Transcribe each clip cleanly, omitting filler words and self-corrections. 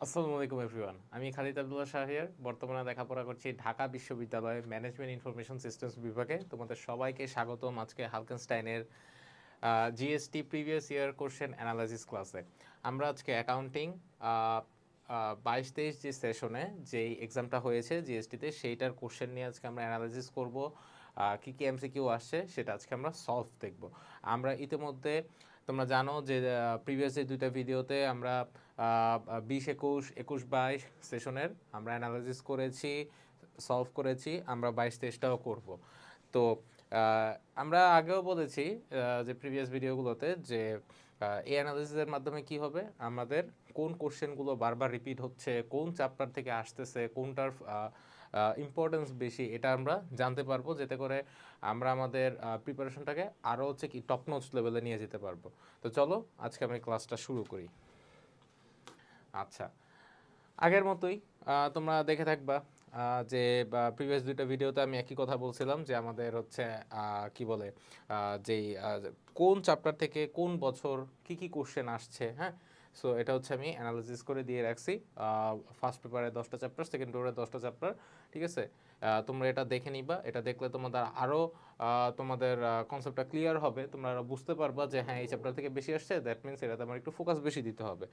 আসসালামু আলাইকুম এভরিওয়ান। আমি খালিদ আব্দুল্লাহ শাহিয়ার। বর্তমানে লেখাপড়া করছি ঢাকা বিশ্ববিদ্যালয়ে ম্যানেজমেন্ট ইনফরমেশন সিস্টেমস বিভাগে। তোমাদের সবাইকে স্বাগতম আজকে হালকেনস্টাইনের GST previous year question analysis ক্লাসে। আমরা আজকে অ্যাকাউন্টিং 22-23 যে সেশনে যেই এক্সামটা হয়েছে জিএসটিতে সেইটার কোশ্চেন নিয়ে আজকে আমরা অ্যানালাইসিস করব। কী কী এমসিকিউ আসছে সেটা আজকে আমরা সলভ দেখব। আমরা ইতিমধ্যে তোমরা জানো যে প্রিভিয়াস যে দুইটা ভিডিওতে আমরা 20-21 সেশনের আমরা অ্যানালাইসিস করেছি, সলভ করেছি, আমরা 22-23টাও করব। তো আমরা আগেও বলেছি যে প্রিভিয়াস ভিডিওগুলোতে যে এই অ্যানালিসিসের মাধ্যমে কি হবে, আমাদের কোন কোশ্চেনগুলো বারবার রিপিট হচ্ছে, কোন চ্যাপ্টার থেকে আসতেছে, কোনটার ইম্পর্টেন্স বেশি, এটা আমরা জানতে পারবো, যাতে করে আমরা আমাদের প্রিপারেশনটাকে আরও হচ্ছে কি টপ নোচ লেভেলে নিয়ে যেতে পারবো। তো চলো আজকে আমি ক্লাসটা শুরু করি। আচ্ছা, আগের মতোই তোমরা দেখে থাকবা যে প্রিভিয়াস দুইটা ভিডিওতে আমি একই কথা বলছিলাম যে আমাদের হচ্ছে কি বলে যেই কোন চ্যাপ্টার থেকে কোন বছর কি কি কোশ্চেন আসছে। হ্যাঁ, সো এটা হচ্ছে আমি অ্যানালাইসিস করে দিয়ে রাখছি। ফার্স্ট পেপারে 10টা চ্যাপ্টার, সেকেন্ড পেপারে 10টা চ্যাপ্টার, ঠিক আছে। তোমরা এটা দেখে নিবা, এটা দেখলে তোমাদের আরও তোমাদের কনসেপ্টটা ক্লিয়ার হবে, তোমরা বুঝতে পারবা যে হ্যাঁ এই চ্যাপ্টার থেকে বেশি আসছে, দ্যাট মিনস এটাতে আমার একটু ফোকাস বেশি দিতে হবে।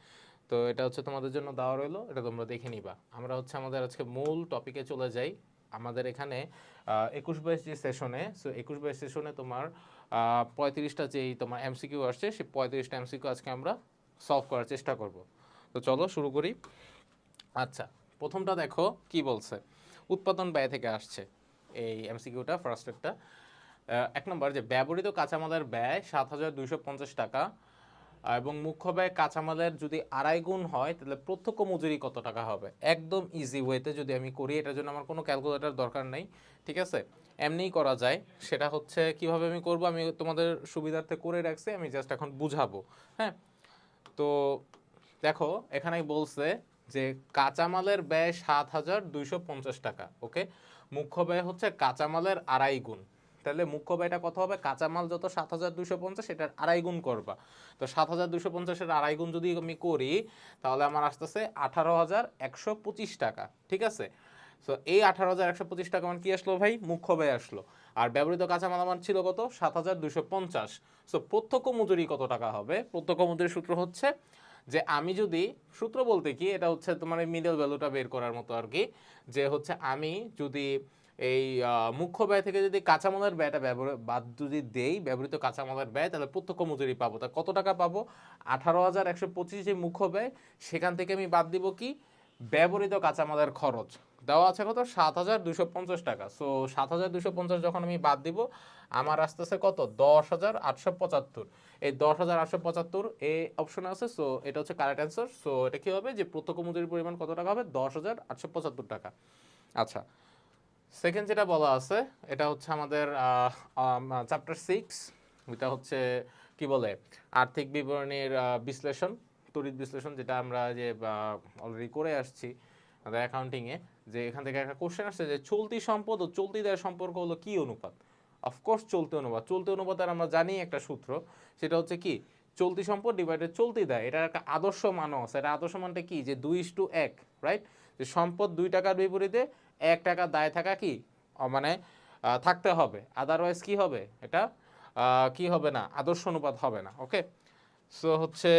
তো এটা হচ্ছে তোমাদের জন্য দেওয়া রইলো, এটা তোমরা দেখে নিবা। আমরা হচ্ছে আমাদের আজকে মূল টপিকে চলে যাই। আমাদের এখানে 21-22 যে সেশনে, সো 21-22 সেশনে তোমার 35টা যেই তোমার এমসিকিউ আসছে, সেই 35টা এমসিকিউ আজকে আমরা সলভ করার চেষ্টা করব। তো চলো শুরু করি। আচ্ছা, প্রথমটা দেখো কি বলছে, উৎপাদন ব্যয় থেকে আসছে এই এমসিকিউটা। ফার্স্ট একটা 1 নম্বর যে ব্যবহৃত কাঁচামালের ব্যয় 7,250 টাকা এবং মুখ্য ব্যয় কাঁচামালের যদি 2.5 গুণ হয় তাহলে প্রত্যক্ষ মজুরি কত টাকা হবে। একদম ইজি ওয়েতে যদি আমি করি, এটার জন্য আমার কোনো ক্যালকুলেটর দরকার নেই, ঠিক আছে, এমনিই করা যায়। সেটা হচ্ছে কিভাবে আমি করব, আমি তোমাদের সুবিধার্থে করে রাখছি, আমি জাস্ট এখন বুঝাবো। হ্যাঁ, তো দেখো এখানে বলছে যে কাঁচামালের ব্যয় 7,250 টাকা, ওকে। মুখ্য ব্যয় হচ্ছে কাঁচামালের 2.5 গুণ, তাহলে মুখ্য ব্যয়টা কত হবে, কাঁচামাল যত 7,250 এটার 2.5 গুণ করবা। তো 7,250-এর 2.5 গুণ যদি আমি করি তাহলে আমার আসতেছে 18,125 টাকা, ঠিক আছে। সো এই 18,125 টাকা আমার কি আসলো ভাই, মুখ্য ব্যয় আসলো। আর ব্যবহৃত কাঁচামাল আমার ছিল কত, 7,250। সো প্রত্যক্ষ মজুরি কত টাকা হবে, প্রত্যক্ষ মজুরির সূত্র হচ্ছে যে আমি যদি, সূত্র বলতে কি, এটা হচ্ছে তোমার এই মিডল ভ্যালুটা বের করার মতো আর কি, যে হচ্ছে আমি যদি এই মুখ্য ব্যয় থেকে যদি কাঁচামালের ব্যয়টা বাদ যদি দেই, ব্যবহৃত কাঁচামালের ব্যয়, তাহলে প্রত্যক্ষ মজুরি পাবো। তা কত টাকা পাবো, 18,125 যে মুখ্য ব্যয়, সেখান থেকে আমি বাদ দিব কি, ব্যবহৃত কাঁচামালের খরচ দেওয়া আছে কত, 7,250 টাকা। সো 7,250 যখন আমি বাদ দিব, আমার আসতেছে কত, 10,875। এই 10,875 এই অপশনে আছে, সো এটা হচ্ছে কারেক্ট অ্যান্সার। সো এটা কি হবে, যে প্রত্যক্ষ মজুরির পরিমাণ কত টাকা হবে, 10,875 টাকা। আচ্ছা, সেকেন্ড যেটা বলা আছে, এটা হচ্ছে আমাদের চ্যাপ্টার 6, এটা হচ্ছে কি বলে, আর্থিক বিবরণীর বিশ্লেষণ, তড়িৎ বিশ্লেষণ, যেটা আমরা যে অলরেডি করে আসছি আমাদের অ্যাকাউন্টিংয়ে। যে এখান থেকে একটা কোশ্চেন আসছে যে চলতি সম্পদ ও চলতি দায়ের সম্পর্ক হলো কি অনুপাত। অফকোর্স চলতি অনুপাত, চলতি অনুপাতের আমরা জানি একটা সূত্র, সেটা হচ্ছে কি, চলতি সম্পদ ডিভাইডেড চলতি দায়। এটার একটা আদর্শ মানও আছে, এটা আদর্শ মানটা কি, যে 2:1, রাইট। যে সম্পদ 2 টাকার বিপরীতে 1 টাকা দায় থাকা কি, মানে থাকতে হবে, আদারওয়াইজ কি হবে, এটা কি হবে না, আদর্শ অনুপাত হবে না, ওকে। সো হচ্ছে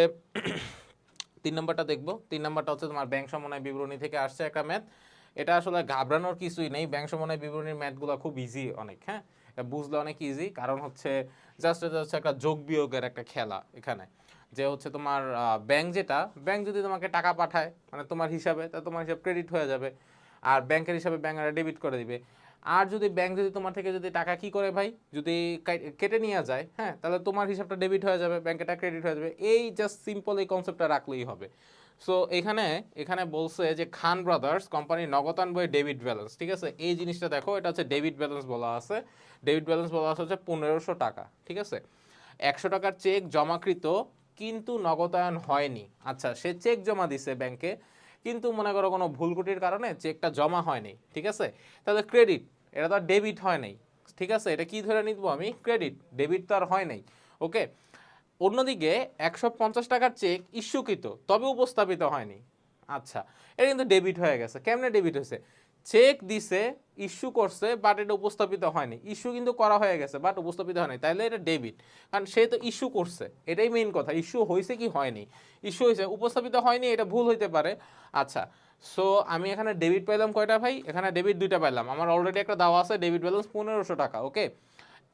3 নম্বরটা দেখবো। 3 নম্বরটা হচ্ছে তোমার ব্যাংক সমন্বয় বিবরণী থেকে আসছে একটা ম্যাথ। এটা আসলে ঘাবড়ানোর কিছুই নেই, ব্যাংক সমন্বয় বিবরণীর ম্যাথগুলো খুব ইজি অনেক। হ্যাঁ, এটা বুঝলে অনেক ইজি, কারণ হচ্ছে জাস্ট এটা হচ্ছে একটা যোগ বিয়োগের একটা খেলা এখানে। যে হচ্ছে তোমার ব্যাংক, যেটা ব্যাংক যদি তোমাকে টাকা পাঠায় মানে তোমার হিসাবে, তা তোমার হিসাব ক্রেডিট হয়ে যাবে, আর ব্যাংকের হিসাবে ব্যাংক আর ডেবিট করে দিবে। আর যদি ব্যাংক যদি তোমার থেকে যদি টাকা কি করে ভাই, যদি কেটে নিয়ে যায়, হ্যাঁ, তাহলে তোমার হিসাবটা ডেবিট হয়ে যাবে, ব্যাংকেটা ক্রেডিট হয়ে যাবে। এই জাস্ট সিম্পল এই কনসেপ্টটা রাখলেই হবে। সো এখানে এখানে বলছে যে খান ব্রাদার্স কোম্পানির নগদান বই ডেবিট ব্যালেন্স, ঠিক আছে, এই জিনিসটা দেখো, এটা হচ্ছে ডেবিট ব্যালেন্স বলা আছে। ডেবিট ব্যালেন্স বলা আছে হচ্ছে 1,500 টাকা, ঠিক আছে। 100 টাকার চেক জমাকৃত কিন্তু নগদায়ন হয়নি। আচ্ছা, সে চেক জমা দিছে ব্যাংকে, কিন্তু মনে করো কোনো ভুলকুটির কারণে চেকটা জমা হয়নি, ঠিক আছে, তাহলে ক্রেডিট, এটা তো আর ডেবিট হয় নাই, ঠিক আছে, এটা কি ধরে নিব আমি, ক্রেডিট, ডেবিট তো আর হয় নাই, ওকে। অন্যদিকে 150 টাকার চেক ইস্যুকৃত তবে উপস্থাপিত হয়নি, আচ্ছা, এটা কিন্তু ডেবিট হয়ে গেছে। কেমনে ডেবিট হয়েছে? চেক দিছে, ইস্যু করছে, বাট এটা উপস্থাপিত হয়নি। ইস্যু কিন্তু করা হয়ে গেছে, বাট উপস্থাপিত হয়নি, তাইলে এটা ডেবিট। কারণ সে তো ইস্যু করছে, এটাই মেইন কথা। ইস্যু হয়েছে কি হয়নি? ইস্যু হয়েছে, উপস্থাপিত হয়নি, এটা ভুল হইতে পারে। আচ্ছা, সো আমি এখানে ডেবিট পাইলাম কয়টা ভাই? এখানে ডেবিট 2টা পাইলাম। আমার অলরেডি একটা দেওয়া আছে ডেবিট ব্যালেন্স 1500 টাকা, ওকে।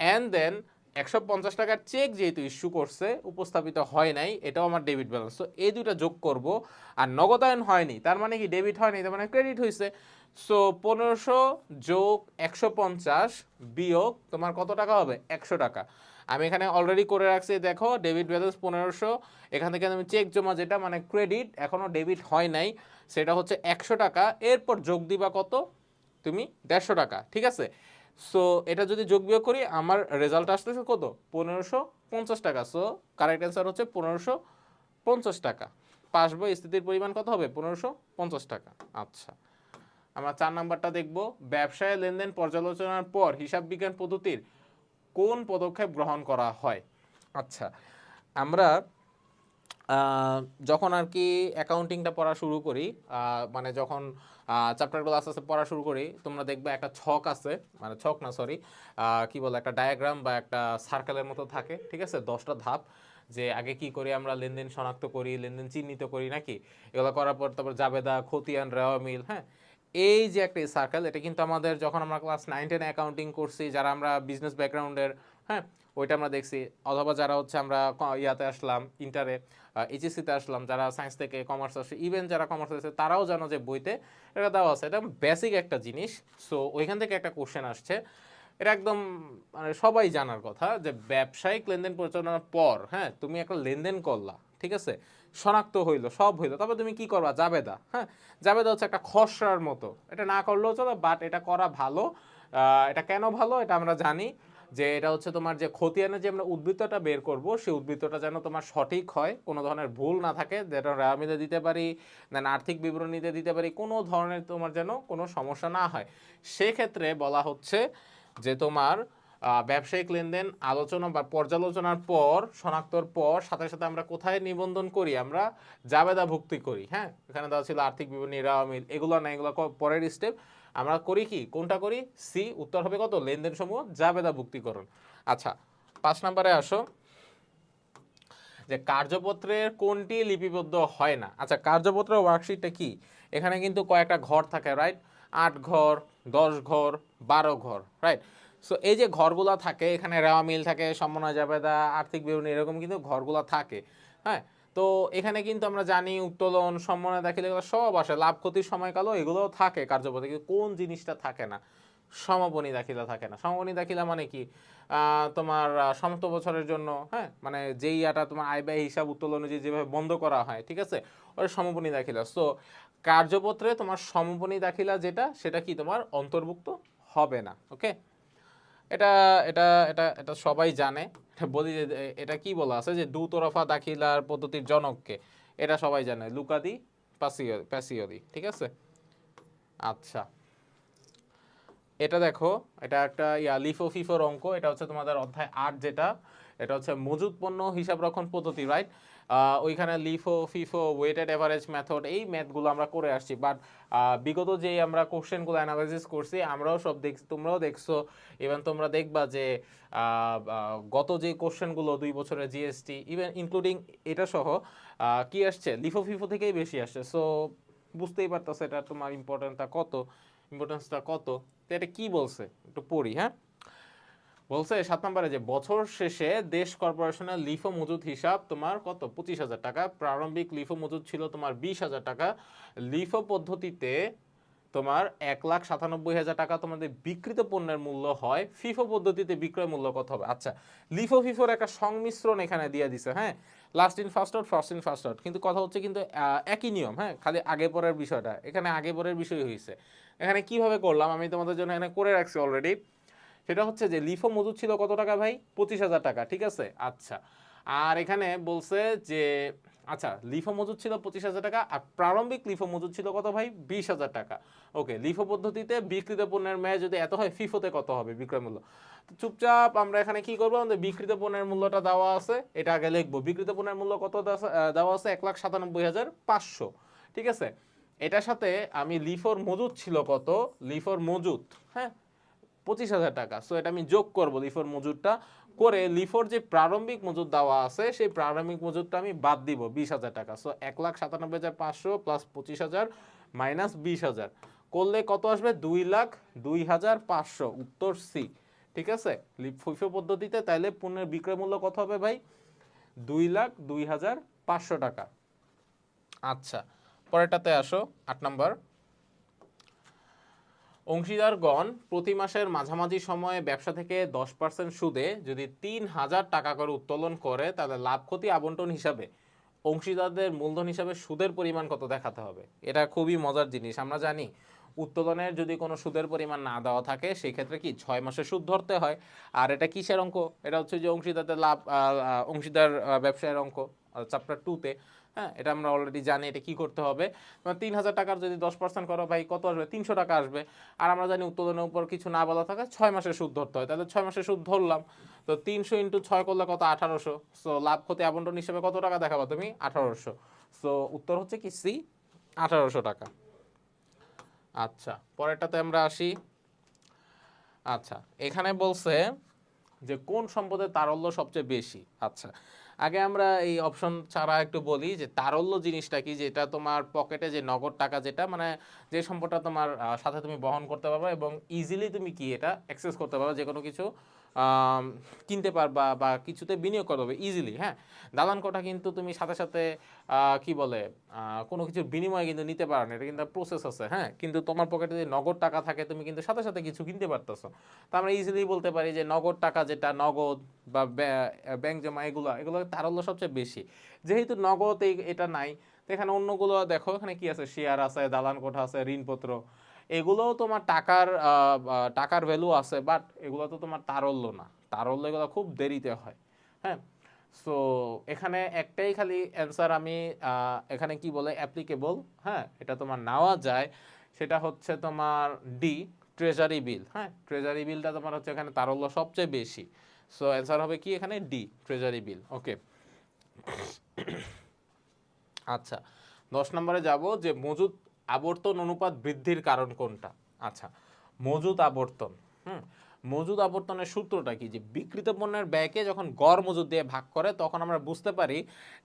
অ্যান্ড দেন 150 টাকার চেক যেহেতু ইস্যু করছে, উপস্থাপিত হয় নাই, এটাও আমার ডেবিট ব্যালেন্স। তো এই দুইটা যোগ করব, আর নগদায়ন হয়নি, তার মানে কি ডেবিট হয়নি, তার মানে ক্রেডিট হয়েছে। সো 1500 যোগ 150 বিয়োগ তোমার কত টাকা হবে? 100 টাকা। আমি এখানে অলরেডি করে রাখছি, দেখো ডেবিট ব্যালেন্স 1500, এখান থেকে আমি চেক জমা যেটা মানে ক্রেডিট, এখনও ডেবিট হয় নাই, সেটা হচ্ছে 100 টাকা। এরপর যোগ দিবা কত? তুমি 150 টাকা, ঠিক আছে। সো এটা যদি যোগ বিয়োগ করি, আমার রেজাল্ট আসতেছে কত? 1550 টাকা। সো কারেক্ট অ্যান্সার হচ্ছে 1550 টাকা। পাস বই স্থিতির পরিমাণ কত হবে? 1550 টাকা। আচ্ছা, আমরা 4 নাম্বারটা দেখব। ব্যবসায় লেনদেন পর্যালোচনার পর হিসাব বিজ্ঞান পদ্ধতির কোন পদক্ষেপ গ্রহণ করা হয়? আচ্ছা, আমরা যখন আর কি অ্যাকাউন্টিংটা পড়া শুরু করি, মানে যখন চ্যাপ্টারগুলো আস্তে আস্তে পড়া শুরু করি, তোমরা দেখবে একটা ছক আছে, মানে ছক না সরি, কি বলে, একটা ডায়াগ্রাম বা একটা সার্কেলের মতো থাকে, ঠিক আছে, 10টা ধাপ। যে আগে কি করি আমরা? লেনদেন শনাক্ত করি, লেনদেন চিহ্নিত করি নাকি, এগুলো করার পর তারপর জাবেদা, খতিয়ান, রেওয়া মিল, হ্যাঁ। এই যে একটা সার্কেল, এটা কিন্তু আমাদের যখন আমরা ক্লাস 9-10 অ্যাকাউন্টিং করছি, যারা আমরা বিজনেস ব্যাকগ্রাউন্ডের, হ্যাঁ, ওইটা আমরা দেখছি। অথবা যারা হচ্ছে আমরা ইয়াতে আসলাম, ইন্টারে, এইচএসসিতে আসলাম, যারা সায়েন্স থেকে কমার্স আসে, ইভেন যারা কমার্স আছে তারাও জানো যে বইতে এটা দেওয়া আছে। এটা বেসিক একটা জিনিস। সো ওইখান থেকে একটা কোশ্চেন আসছে, এটা একদম মানে সবাই জানার কথা, যে ব্যবসায়িক লেনদেন পরিচালনার পর, হ্যাঁ, তুমি একটা লেনদেন করলা, ঠিক আছে, শনাক্ত হইলো, সব হইলো, তবে তুমি কি করবা? জাবেদা। হ্যাঁ, জাবেদা হচ্ছে একটা খসড়ার মতো, এটা না করলেও চলো, বাট এটা করা ভালো। এটা কেন ভালো এটা আমরা জানি, যে এটা হচ্ছে তোমার যে খতিয়ানে যে আমরা উদ্বৃত্তটা বের করব, সেই উদ্বৃত্তটা যেন তোমার সঠিক হয়, কোনো ধরনের ভুল না থাকে, যেটা রেওয়ামিলে দিতে পারি, দেন আর্থিক বিবরণীতে দিতে পারি, কোনো ধরনের তোমার যেন কোনো সমস্যা না হয়। সেক্ষেত্রে বলা হচ্ছে যে তোমার ব্যবসায়িক লেনদেন আলোচনা বা পর্যালোচনার পর, শনাক্তর পর, সাথে সাথে আমরা কোথায় নিবন্ধন করি? আমরা জাবেদা ভুক্তি করি। হ্যাঁ, এখানে দেওয়া ছিল আর্থিক বিবরণী, রেওয়ামিল, এগুলো না, এগুলো পরের স্টেপ। আমরা করি কি? কোনটা করি? সি। উত্তর হবে কত? লেনদেন সমূহ জাবেদা ভুক্তিকরণ। আচ্ছা, 5 নম্বরে আসো, যে কার্যপত্রের কোনটি লিপিবদ্ধ হয় না? আচ্ছা, কার্যপত্রের ওয়ার্কশিটটা কি? এখানে কিন্তু কয়েকটা ঘর থাকে, রাইট? 8 ঘর, 10 ঘর, 12 ঘর, রাইট? সো এই যে ঘরগুলা থাকে, এখানে রেওয়া মিল থাকে, সমন্বয় জাবেদা, আর্থিক বিবরণী, এরকম কিন্তু ঘরগুলা থাকে, হ্যাঁ। তো এখানে কিন্তু আমরা জানি উত্তোলন, সমন্বয় দাখিল, এগুলো সব আসে, লাভ ক্ষতির সময়কালও এগুলোও থাকে কার্যপত্রে, কিন্তু কোন জিনিসটা থাকে না? সমাপনী দাখিলা থাকে না। সমাপনী দাখিলা মানে কি? তোমার সমস্ত বছরের জন্য, হ্যাঁ, মানে যেই ইয়াটা তোমার আয় ব্যয় হিসাব উত্তোলন অনুযায়ী যেভাবে বন্ধ করা হয়, ঠিক আছে, ওটা সমাপনী দাখিলা। সো কার্যপত্রে তোমার সমাপনী দাখিলা যেটা, সেটা কি তোমার অন্তর্ভুক্ত হবে না, ওকে। এটা এটা এটা এটা সবাই জানে। এটা বলি যে এটা কি বলা আছে, যে দুতরফা দাখিলার পদ্ধতির জনককে, এটা সবাই জানে, লুকাদি প্যাসিওদি, ঠিক আছে। আচ্ছা, এটা দেখো, এটা একটা লিফো ফিফোর অঙ্ক, এটা হচ্ছে তোমাদের অধ্যায় 8, যেটা এটা হচ্ছে মজুদ পণ্য হিসাব রক্ষণ পদ্ধতি, রাইট? ওইখানে LIFO FIFO weighted average method, এই ম্যাথগুলো আমরা করে আসছি, বাট বিগত যেই আমরা কোশ্চেনগুলো অ্যানালাইসিস করছি, আমরাও সব দেখছি, তোমরাও দেখছো, ইভেন তোমরা দেখবা যে গত যে কোশ্চেনগুলো 2 বছরের জিএসটি, ইভেন ইনক্লুডিং এটা সহ, কি আসছে? লিফো ফিফো থেকেই বেশি আসছে। সো বুঝতেই পারতেছে এটা তোমার ইম্পর্টেন্সটা কত। তো এটা কি বলছে একটু পড়ি, হ্যাঁ। বলছে 7 নম্বরে, যে বছর শেষে দেশ কর্পোরেশনের লিফো মজুদ হিসাব তোমার কত? 25,000 টাকা। প্রারম্ভিক লিফো মজুদ ছিল তোমার 20,000 টাকা। লিফো পদ্ধতিতে তোমার 1,97,000 টাকা তোমাদের বিক্রিত পণ্যের মূল্য হয়, ফিফো পদ্ধতিতে বিক্রয় মূল্য কত হবে? আচ্ছা, লিফো ফিফোর একটা সংমিশ্রণ এখানে দিয়ে দিছে, হ্যাঁ, last in first out, first in first out, কিন্তু কথা হচ্ছে কিন্তু একই নিয়ম, হ্যাঁ, খালি আগে পরের বিষয়টা এখানে আগে পরের বিষয় হয়েছে। এখানে কিভাবে করলাম আমি তোমাদের জন্য এখানে করে রাখছি অলরেডি। সেটা হচ্ছে যে লিফো মজুদ ছিল কত টাকা ভাই? 25,000 টাকা, ঠিক আছে। আচ্ছা, আর এখানে বলছে যে, আচ্ছা, লিফো মজুদ ছিল 25,000 টাকা, আর প্রারম্ভিক লিফো মজুদ ছিল কত ভাই? 20,000 টাকা। ওকে, লিফো পদ্ধতিতে বিক্রিত পণ্যের ব্যয় যদি এত হয়, ফিফোতে কত হবে বিক্রয় মূল্য? তো চুপচাপ আমরা এখানে কি করবো? আমাদের বিক্রিত পণ্যের মূল্যটা দেওয়া আছে, এটা আগে লিখবো। বিক্রিত পণ্যের মূল্য কত দেওয়া আছে? 1,97,500। ঠিক আছে। এটার সাথে আমি লিফোর মজুদ ছিল কত, লিফোর মজুদ, হ্যাঁ 25,000 টাকা। সো এটা আমি যোগ করব লিফোর মজুদটা করে, লিফোর যে প্রারম্ভিক মজুদ দেওয়া আছে সেই প্রারম্ভিক মজুদটা আমি বাদ দিব 20,000 টাকা। সো 1,97,500 প্লাস 25,000 মাইনাস 20,000 করলে কত আসবে, 2,02,500, উত্তর সি। ঠিক আছে, ফিফো পদ্ধতিতে তাইলে পণ্যের বিক্রয় মূল্য কত হবে ভাই, 2,02,500 টাকা। আচ্ছা পরেরটাতে আসো, 8 নম্বর। অংশীদারগণ প্রতি মাসের মাঝামাঝি সময়ে ব্যবসা থেকে 10% সুদে যদি 3,000 টাকা করে উত্তোলন করে, তাহলে লাভ ক্ষতি আবন্টন হিসাবে অংশীদারদের মূলধন হিসাবে সুদের পরিমাণ কত দেখাতে হবে। এটা খুবই মজার জিনিস। আমরা জানি উত্তোলনের যদি কোনো সুদের পরিমাণ না দেওয়া থাকে সেই ক্ষেত্রে কি 6 মাসের সুদ ধরতে হয়। আর এটা কিসের অঙ্ক, এটা হচ্ছে যে অংশীদারদের লাভ, অংশীদার ব্যবসায়ের অঙ্ক, চ্যাপ্টার 2-তে। হ্যাঁ এটা আমরা অলরেডি জানি এটা কি করতে হবে। 3,000 টাকার যদি 10% করো ভাই কত আসবে, 300 টাকা আসবে। আর আমরা জানি উত্তোলনের উপর কিছু না বলা থাকে 6 মাসের সুদ ধরতে হয়, তাহলে 6 মাসের সুদ ধরলাম। তো 300 ইন্টু 6 করলে কত, 1800। সো লাভ ক্ষতি আবন্টন হিসেবে কত টাকা দেখাবো তুমি, 1800। সো উত্তর হচ্ছে কি সি, 1800 টাকা। আচ্ছা পরেরটাতে আমরা আসি। আচ্ছা এখানে বলছে যে কোন সম্পদের তারল্য সবচেয়ে বেশি। আচ্ছা আগে আমরা এই অপশন ছাড়া একটু বলি যে তারল্য জিনিসটা কি, যেটা তোমার পকেটে যে নগদ টাকা, যেটা মানে যে সম্পদটা তোমার সাথে তুমি বহন করতে পারবে এবং ইজিলি তুমি কি এটা অ্যাক্সেস করতে পারবে, যে কোনো কিছু কিনতে পারবা বা কিছুতে বিনিয়োগ করতে পারবে ইজিলি। হ্যাঁ দালান কোঠা কিন্তু তুমি সাথে সাথে কি বলে কোনো কিছুর বিনিময়ে কিন্তু নিতে পারো না, এটা কিন্তু প্রসেস আছে। হ্যাঁ কিন্তু তোমার পকেটে যদি নগদ টাকা থাকে তুমি কিন্তু সাথে সাথে কিছু কিনতে পারতেছো। তো আমরা ইজিলি বলতে পারি যে নগদ টাকা, যেটা নগদ বা ব্যাংক জমা, এগুলো তারল্য সবচেয়ে বেশি। যেহেতু নগদ এটা নাই, তো এখানে অন্যগুলো দেখো, এখানে কি আছে, শেয়ার আছে, দালান কোঠা আছে, ঋণপত্র, এগুলোও তোমার টাকার ভ্যালু আছে, বাট এগুলো তো তোমার তারল্য না। তারল্য এগুলো খুব দেরিতে হয়। হ্যাঁ সো এখানে একটাই খালি অ্যান্সার আমি এখানে কি বলে অ্যাপ্লিকেবল, হ্যাঁ এটা তোমার নেওয়া যায়, সেটা হচ্ছে তোমার ডি, ট্রেজারি বিল। হ্যাঁ ট্রেজারি বিলটা তোমার হচ্ছে এখানে তারল্য সবচেয়ে বেশি। সো অ্যান্সার হবে কি এখানে ডি, ট্রেজারি বিল। ওকে আচ্ছা 10 নম্বরে যাব, যে মজুদ আবর্তন অনুপাত বৃদ্ধির কারণ কোনটা। আচ্ছা মজুদ আবর্তন, মজুদ আবর্তনের সূত্রটা কি, যে বিক্রিত পণ্যের ব্যয়কে যখন গড় মজুদ দিয়ে ভাগ করে তখন আমরা বুঝতে পারি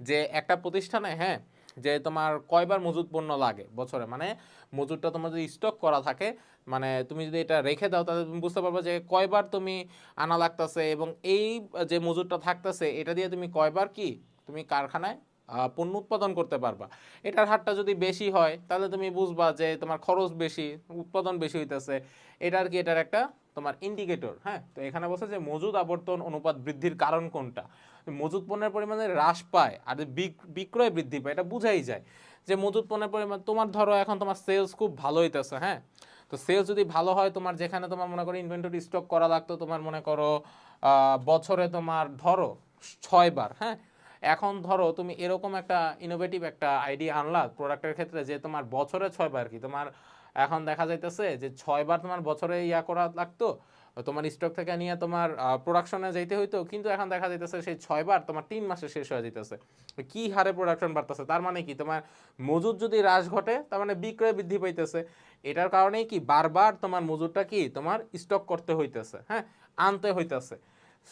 যে একটা প্রতিষ্ঠানে, হ্যাঁ যে তোমার কয়বার মজুদ পণ্য লাগে বছরে, মানে মজুদটা তোমার যদি স্টক করা থাকে, মানে তুমি যদি এটা রেখে দাও তাহলে তুমি বুঝতে পারবে যে কয়বার তুমি আনা লাগতেছে, এবং এই যে মজুদটা থাকতেছে এটা দিয়ে তুমি কয়বার কি তুমি কারখানায় পণ্য উৎপাদন করতে পারবা। এটার হারটা যদি বেশি হয় তাহলে তুমি বুঝবা যে তোমার খরচ বেশি, উৎপাদন বেশি হইতেছে, এটার কি এটার একটা তোমার ইন্ডিকেটর। হ্যাঁ তো এখানে বলছে যে মজুদ আবর্তন অনুপাত বৃদ্ধির কারণ কোনটা, মজুদ পণ্যের পরিমাণে হ্রাস পায় আর বিক্রয় বৃদ্ধি পায়, এটা বুঝাই যায় যে মজুদ পণ্যের পরিমাণ, তোমার ধরো এখন তোমার সেলস খুব ভালো হইতেছে, হ্যাঁ তো সেলস যদি ভালো হয়, তোমার যেখানে তোমার মনে করো ইনভেন্টরি স্টক করা লাগতো তোমার মনে করো বছরে তোমার ধরো 6 বার, হ্যাঁ এখন ধরো তুমি এরকম একটা ইনোভেটিভ একটা আইডিয়া আনলা প্রোডাক্টের ক্ষেত্রে, যে তোমার বছরে 6 বার কি তোমার এখন দেখা যাইতেছে যে 6 বার তোমার বছরে করা লাগতো, তোমার স্টক থেকে নিয়ে তোমার প্রোডাকশনে যাইতে হইতো, কিন্তু এখন দেখা যাইতেছে সেই 6 বার তোমার 3 মাসে শেষ হয়ে যাইতেছে। কি হারে প্রোডাকশন বাড়তেছে, তার মানে কি তোমার মজুদ যদি হ্রাস ঘটে তার মানে বিক্রয় বৃদ্ধি পাইতেছে। এটার কারণেই কি বারবার তোমার মজুদটা কি তোমার স্টক করতে হইতেছে, হ্যাঁ আনতে হইতেছে।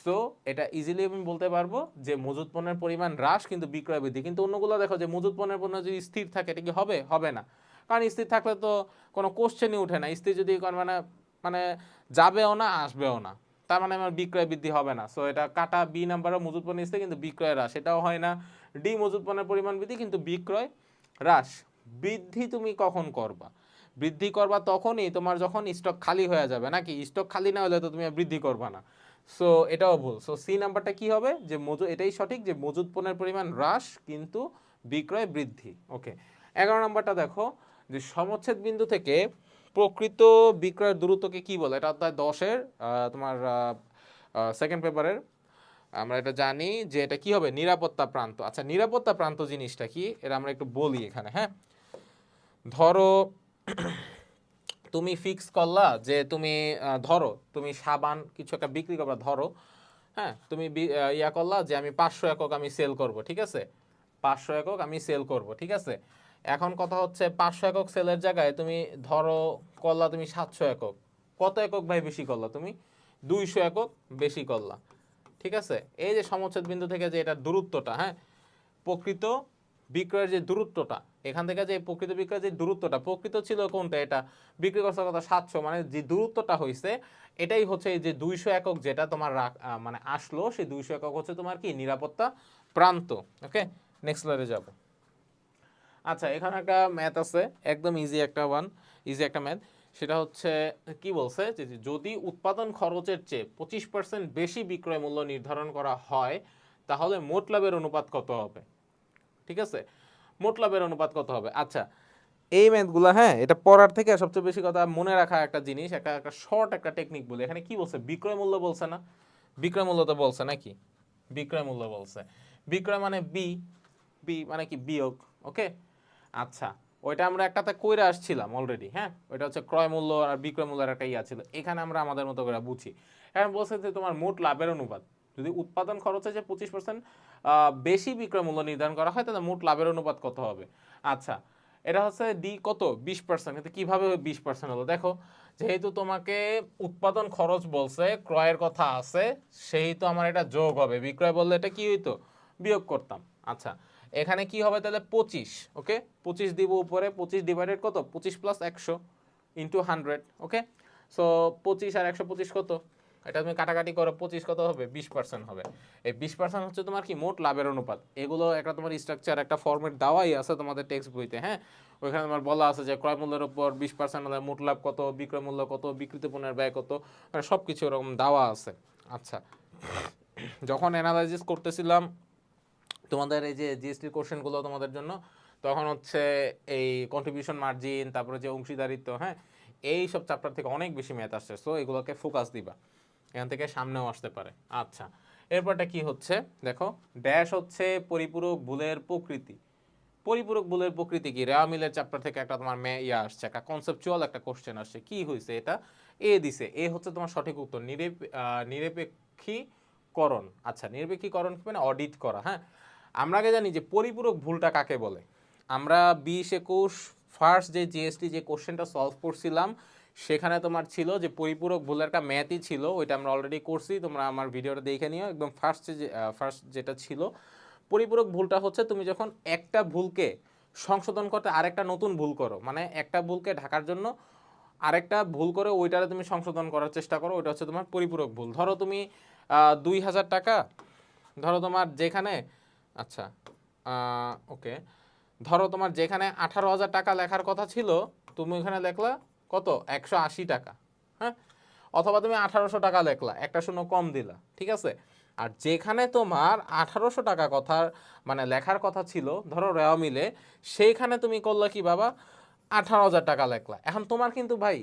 সো এটা ইজিলি আমি বলতে পারবো যে মজুদ পণ্যের পরিমাণ হ্রাস কিন্তু বিক্রয় বৃদ্ধি। কিন্তু অন্যগুলো দেখো যে মজুদ পণ্যের পণ্য যদি স্থির থাকে এটা কি হবে, হবে না, কারণ স্থির থাকলে তো কোনো কোশ্চেনই উঠে না, স্থির যদি মানে মানে যাবেও না আসবেও না, তার মানে আমার বিক্রয় বৃদ্ধি হবে না। সো এটা কাটা, বি নাম্বারও মজুদ পণ্য স্থির কিন্তু বিক্রয় হ্রাস, এটাও হয় না। ডি মজুদ পণ্যের পরিমাণ বৃদ্ধি কিন্তু বিক্রয় হ্রাস। বৃদ্ধি তুমি কখন করবা, বৃদ্ধি করবা তখনই তোমার যখন স্টক খালি হয়ে যাবে, নাকি স্টক খালি না হলে তো তুমি বৃদ্ধি করবা না। সো এটাও ভুল। সো সি নাম্বারটা কি হবে, যে এটাই সঠিক, যে মজুদ পণ্যের পরিমাণ হ্রাস কিন্তু বিক্রয় বৃদ্ধি। ওকে 11 নাম্বারটা দেখো, যে সমচ্ছেদ বিন্দু থেকে প্রকৃত বিক্রয়ের দূরত্বকে কি বলে, এটা অধ্যায় 10-এর তোমার সেকেন্ড পেপারের। আমরা এটা জানি যে এটা কি হবে, নিরাপত্তা প্রান্ত। আচ্ছা নিরাপত্তা প্রান্ত জিনিসটা কি এটা আমরা একটু বলি এখানে। হ্যাঁ ধরো তুমি ফিক্স করলা যে তুমি ধরো তুমি সাবান কিছু একটা বিক্রি করবা, ধরো হ্যাঁ তুমি করলা যে আমি 500 একক আমি সেল করব, ঠিক আছে 500 একক আমি সেল করব, ঠিক আছে। এখন কথা হচ্ছে 500 একক সেলের জায়গায় তুমি ধরো করলা তুমি 700 একক, কত একক ভাই বেশি করলা তুমি? 200 একক বেশি করলা, ঠিক আছে? এই যে সমচ্ছেদ বিন্দু থেকে যে এটা দূরত্বটা, হ্যাঁ, প্রকৃত বিক্রয়ের যে দূরত্বটা, এখান থেকে যে প্রকৃত বিক্রয়ের যে দূরত্বটা, প্রকৃত ছিল কোনটা, এটা বিক্রি করছে কথা 700, মানে যে দূরত্বটা হয়েছে এটাই হচ্ছে এই যে 200 একক যেটা তোমার মানে আসলো, সেই 200 একক হচ্ছে তোমার কি নিরাপত্তা প্রান্ত। ওকে, নেক্সট স্লাইডে যাব। আচ্ছা, এখানে একটা ম্যাথ আছে, একদম ইজি একটা ম্যাথ। সেটা হচ্ছে কি বলছে যে যদি উৎপাদন খরচের চেয়ে 25% বেশি বিক্রয় মূল্য নির্ধারণ করা হয় তাহলে মোট লাভের অনুপাত কত হবে? ঠিক আছে, মোট লাভের অনুপাত কত হবে? আচ্ছা, এই ম্যাথগুলো, হ্যাঁ, এটা পড়ার থেকে সবচেয়ে বেশি কথা মনে রাখা একটা জিনিস, একটা শর্ট একটা টেকনিক বলে। এখানে কি বলছে? বিক্রয় মূল্য বলছে না? বিক্রয় মূল্য তো বলছে নাকি? বিক্রয় মূল্য বলছে। বিক্রয় মানে বি মানে কি? বিয়োগ। ওকে, আচ্ছা, ওইটা আমরা একটাতে কইরা আসছিলাম অলরেডি, হ্যাঁ, ওইটা হচ্ছে ক্রয় মূল্য আর বিক্রয় মূল্যের একটা ইয়া ছিল। এখানে আমরা আমাদের মতো করে বুঝি। এখন বলছে যে তোমার মোট লাভের অনুপাত, যদি উৎপাদন খরচে যে 25% বেশি বিক্রয় মূল্য নির্ধারণ করা হয় তাহলে মোট লাভের অনুপাত কত হবে? আচ্ছা, এটা হচ্ছে ডি কত? 20%। কিন্তু কিভাবে 20% হলো? দেখো, যেহেতু তোমাকে উৎপাদন খরচ বলছে, ক্রয়ের কথা আছে, সেহেতু আমার এটা যোগ হবে। বিক্রয় বললে এটা কি হইতো? বিয়োগ করতাম। আচ্ছা, এখানে কি হবে তাহলে? 25। ওকে, 25 দিব উপরে, 25 ডিভাইডেড কত? 25 প্লাস 100 ইন্টু 100। ওকে, সো 25 আর 125 কত? এটা তুমি কাটাকাটি করো, 25 কত হবে? 20% হবে। এই 20% হচ্ছে তোমার কি মোট লাভের অনুপাত। এগুলো একটা তোমার স্ট্রাকচার, একটা ফর্মেট দেওয়াই আছে তোমাদের টেক্সট বইতে, হ্যাঁ, ওইখানে তোমার বলা আছে যে ক্রয় মূল্যের উপর 20% হলে মোট লাভ কত, বিক্রয় মূল্য কত, বিক্রিত পণ্যের ব্যয় কত, মানে সব কিছু এরকম দেওয়া আছে। আচ্ছা, যখন অ্যানালাইসিস করতেছিলাম তোমাদের এই যে জিএসটির কোশ্চেনগুলো তোমাদের জন্য, তখন হচ্ছে এই কন্ট্রিবিউশন মার্জিন, তারপরে যে অংশীদারিত্ব, হ্যাঁ, এই সব চ্যাপ্টার থেকে অনেক বেশি ম্যাথ আসছে। সো এগুলোকে ফোকাস দিবা, এখান থেকে সামনেও আসতে পারে। আচ্ছা, এরপরটা কি হচ্ছে দেখো, ড্যাশ হচ্ছে পরিপূরক ভুলের প্রকৃতি। পরিপূরক ভুলের প্রকৃতি কি? রেওয়া মিলের চ্যাপ্টার থেকে একটা তোমার আসছে, একটা কনসেপচুয়াল একটা কোশ্চেন আসছে। কি হয়েছে এটা? এ দিছে, এ হচ্ছে তোমার সঠিক উত্তর, নিরপেক্ষীকরণ। আচ্ছা, নিরপেক্ষীকরণ কি মানে? অডিট করা, হ্যাঁ। আমরা আগে জানি যে পরিপূরক ভুলটা কাকে বলে। আমরা 20-21 ফার্স্ট যে জিএসটি যে কোশ্চেনটা সলভ করছিলাম, সেখানে তোমার ছিল যে পরিপূরক ভুলের একটা ম্যাথই ছিল, ওইটা আমরা অলরেডি করছি, তোমরা আমার ভিডিওটা দেখে নিও। একদম ফার্স্ট যেটা ছিল, পরিপূরক ভুলটা হচ্ছে তুমি যখন একটা ভুলকে সংশোধন করতে আরেকটা নতুন ভুল করো, মানে একটা ভুলকে ঢাকার জন্য আরেকটা ভুল করে ওইটারে তুমি সংশোধন করার চেষ্টা করো, ওইটা হচ্ছে তোমার পরিপূরক ভুল। ধরো তুমি 2000 টাকা, ধরো তোমার যেখানে, আচ্ছা, ওকে, ধরো তোমার যেখানে 18,000 টাকা লেখার কথা ছিল, তুমি ওখানে লেখলা কত? 180 টাকা, হ্যাঁ, অথবা তুমি 1800 টাকা লেখলা, একটা শূন্য কম দিলা, ঠিক আছে। আর যেখানে তোমার 1800 টাকা কথার মানে লেখার কথা ছিল, ধরো রেওয়া মিলে, সেইখানে তুমি করলা কি বাবা? 18,000 টাকা লেখলা। এখন তোমার কিন্তু ভাই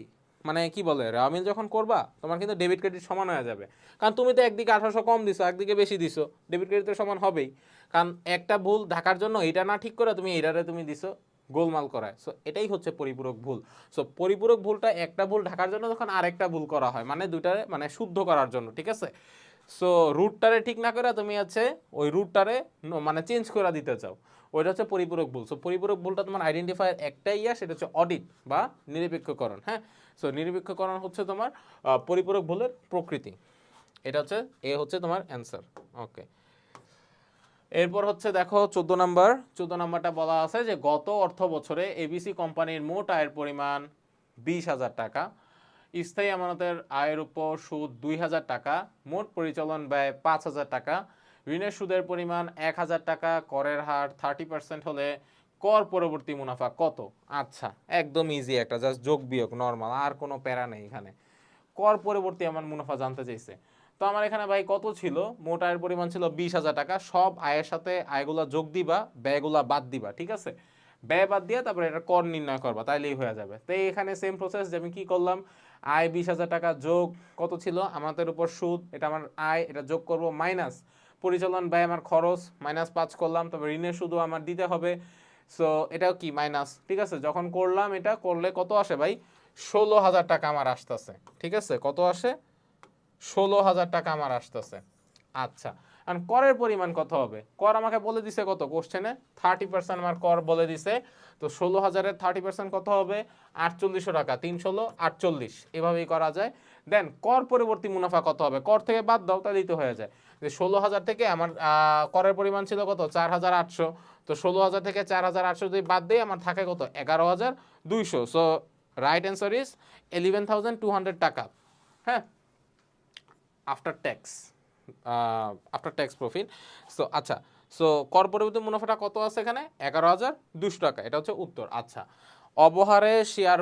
মানে কি বলে, রেওয়া মিল যখন করবা তোমার কিন্তু ডেবিট ক্রেডিট সমান হয়ে যাবে, কারণ তুমি তো একদিকে 1800 কম দিছো, একদিকে বেশি দিছো, ডেবিট ক্রেডিট তো সমান হবেই। কারণ একটা ভুল ঢাকার জন্য এটা না ঠিক করে তুমি এটারে তুমি দিছো গোলমাল করায়। সো এটাই হচ্ছে পরিপূরক ভুল। সো পরিপূরক ভুলটা একটা ভুল ঢাকার জন্য যখন আরেকটা ভুল করা হয়, মানে দুইটারে মানে শুদ্ধ করার জন্য, ঠিক আছে। সো রুটটারে ঠিক না করে তুমি আছে ওই রুটটারে মানে চেঞ্জ করে দিতে চাও, ওইটা হচ্ছে পরিপূরক ভুল। সো পরিপূরক ভুলটা তোমার আইডেন্টিফায়ার একটাই সেটা হচ্ছে অডিট বা নিরপেক্ষকরণ, হ্যাঁ। সো নিরপেক্ষকরণ হচ্ছে তোমার পরিপূরক ভুলের প্রকৃতি। এটা হচ্ছে এ হচ্ছে তোমার অ্যান্সার। ওকে, এরপর হচ্ছে দেখো 14 নাম্বারটা বলা আছে যে গত অর্থ বছরে এবিসি কোম্পানির মোট আয়ের পরিমাণ 20,000 টাকা, স্থায়ী আমানতের আয়ের উপর সুদ 2,000 টাকা, মোট পরিচালন ব্যয় 5,000 টাকা, ঋণের সুদের পরিমাণ 1,000 টাকা, করের হার 30% হলে কর পরবর্তী মুনাফা কত? আচ্ছা, একদম ইজি একটা, জাস্ট যোগ বিয়োগ নর্মাল, আর কোনো প্যারা নেই এখানে। কর পরবর্তী আমার মুনাফা জানতে চাইছে। তো আমার এখানে ভাই কত ছিল? মোট আয়ের পরিমাণ ছিল 20,000 টাকা। সব আয়ের সাথে আয়গুলা যোগ দিবা, ব্যয়গুলা বাদ দিবা, ঠিক আছে। ব্যয় বাদ দিয়ে তারপরে এটা কর নির্ণয় করবা, তাইলেই হয়ে যাবে। তো এখানে সেম প্রসেস, যে আমি কি করলাম, আয় 20,000 টাকা যোগ কত ছিল আমাদের উপর সুদ, এটা আমার আয়, এটা যোগ করব, মাইনাস পরিচালন ব্যয় আমার খরচ, -5 করলাম, তবে ঋণের সুদও আমার দিতে হবে। সো এটাও কি মাইনাস, ঠিক আছে। যখন করলাম এটা করলে কত আসে ভাই? 16,000 টাকা আমার আসতেছে, ঠিক আছে। কত আসে? 16,000 টাকা আমার আসতেছে। আচ্ছা, আর করের পরিমাণ কত হবে? কর আমাকে বলে দিছে কত কোশ্চেনে 30% আমার কর বলে দিছে। তো 16,000-এর 30% কত হবে? 4800 টাকা, 3 × 16 = 48, এভাবেই করা যায়। দেন কর পরবর্তী মুনাফা কত হবে? কর থেকে বাদ দাও, তাহলেই তো হয়ে যায়। যে 16,000 থেকে আমার করের পরিমাণ ছিল কত? 4,800। তো 16,000 থেকে 4,800 যদি বাদ দেই, আমার থাকে কত? 11,200। সো রাইট অ্যান্সার ইজ 11,200 টাকা। হ্যাঁ, আফটার ট্যাক্স, প্রফিট। সো আচ্ছা, সো কর পরবর্তী মুনাফাটা কত আছে এখানে? 11,200 টাকা, এটা হচ্ছে উত্তর। আচ্ছা, অবহারে শেয়ার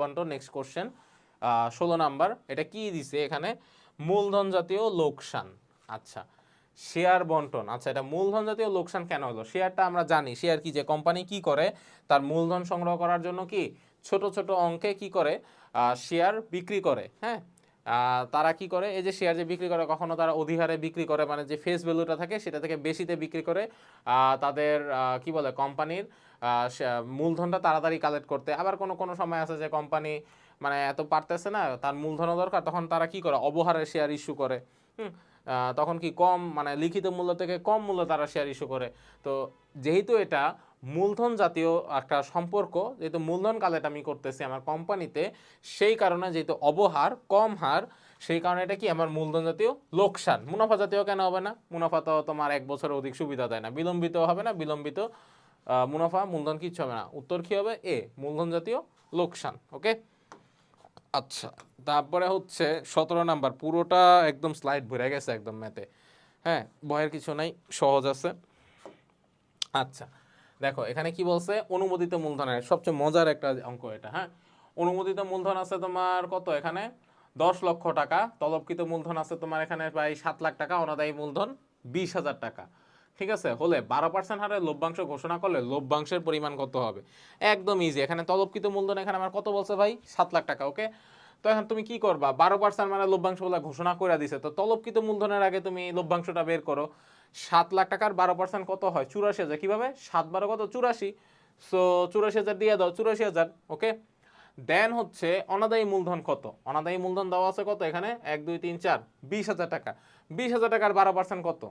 বন্টন, নেক্সট কোশ্চেন 16 নাম্বার। এটা কি দিছে এখানে? মূলধন জাতীয় লোকসান। আচ্ছা, শেয়ার বন্টন, আচ্ছা এটা মূলধন জাতীয় লোকসান কেন হলো? শেয়ারটা আমরা জানি, শেয়ার কি, যে কোম্পানি কি করে তার মূলধন সংগ্রহ করার জন্য কি ছোট ছোট অঙ্কে কি করে শেয়ার বিক্রি করে। হ্যাঁ, তারা কি করে, এই যে শেয়ার যে বিক্রি করে, কখনো তারা অধিহারে বিক্রি করে, মানে যে ফেস ভ্যালুটা থাকে সেটা থেকে বেশিতে বিক্রি করে তাদের কি বলে কোম্পানির মূলধনটা তাড়াতাড়ি কালেক্ট করতে। আবার কোনো কোনো সময় আছে যে কোম্পানি মানে এত পারতেছে না, তার মূলধনও দরকার, তখন তারা কি করে অবহারে শেয়ার ইস্যু করে। তখন কি কম, মানে লিখিত মূল্য থেকে কম মূল্য তারা শেয়ার ইস্যু করে। তো যেহেতু এটা মূলধন জাতীয় একটা সম্পর্ক, যেহেতু মূলধন কালেক্ট আমি করতেছি আমার কোম্পানিতে, সেই কারণে যেহেতু অবহার কম হার, সেই কারণে এটা কি আমার মূলধন জাতীয় লোকসান। মুনাফা জাতীয় কেন হবে না? মুনাফা তো তোমার 1 বছরের অধিক সুবিধা দেয় না, বিলম্বিত হবে না, বিলম্বিত মুনাফা মূলধন কিচ্ছু হবে না। উত্তর কি হবে? এ, মূলধন জাতীয় লোকসান। ওকে, আচ্ছা তারপরে হচ্ছে 17 নাম্বার, পুরোটা একদম স্লাইড ভরে গেছে একদম ম্যাথে। হ্যাঁ, ভয়ের কিছু নাই, সহজ আছে। আচ্ছা দেখো এখানে কি বলছে, অনুমোদিত মূলধনের সবচেয়ে মজার একটা অঙ্ক এটা। হ্যাঁ, অনুমোদিত মূলধন আছে তোমার কত এখানে? 10 লক্ষ টাকা। তলবকৃত মূলধন আছে তোমার এখানে প্রায় 7 লাখ টাকা। অনাদায়ী মূলধন 20,000 টাকা। ঠিক আছে, হলে 12% হারে লভ্যাংশ ঘোষণা করলে লভ্যাংশের পরিমাণ কত হবে? একদম ইজি। এখানে তলবকৃত মূলধন এখানে আমার কত বলছে ভাই? 7 লাখ টাকা। ওকে, তো এখন তুমি কি করবা? 12% মানে লভ্যাংশ বলে ঘোষণা করে দিছে, তো তলবকৃত মূলধনের আগে তুমি লভ্যাংশটা বের করো। 7 লাখ টাকার 12% কত হয়? 84,000। কিভাবে? 7 12 কত? 84। সো 84,000 দিয়ে দাও, 84,000। ওকে, দেন হচ্ছে অনাদায়ী মূলধন কত? অনাদায়ী মূলধন দেওয়া আছে কত এখানে? 1 2 3 4 20,000 টাকা। 20,000 টাকার 12% কত?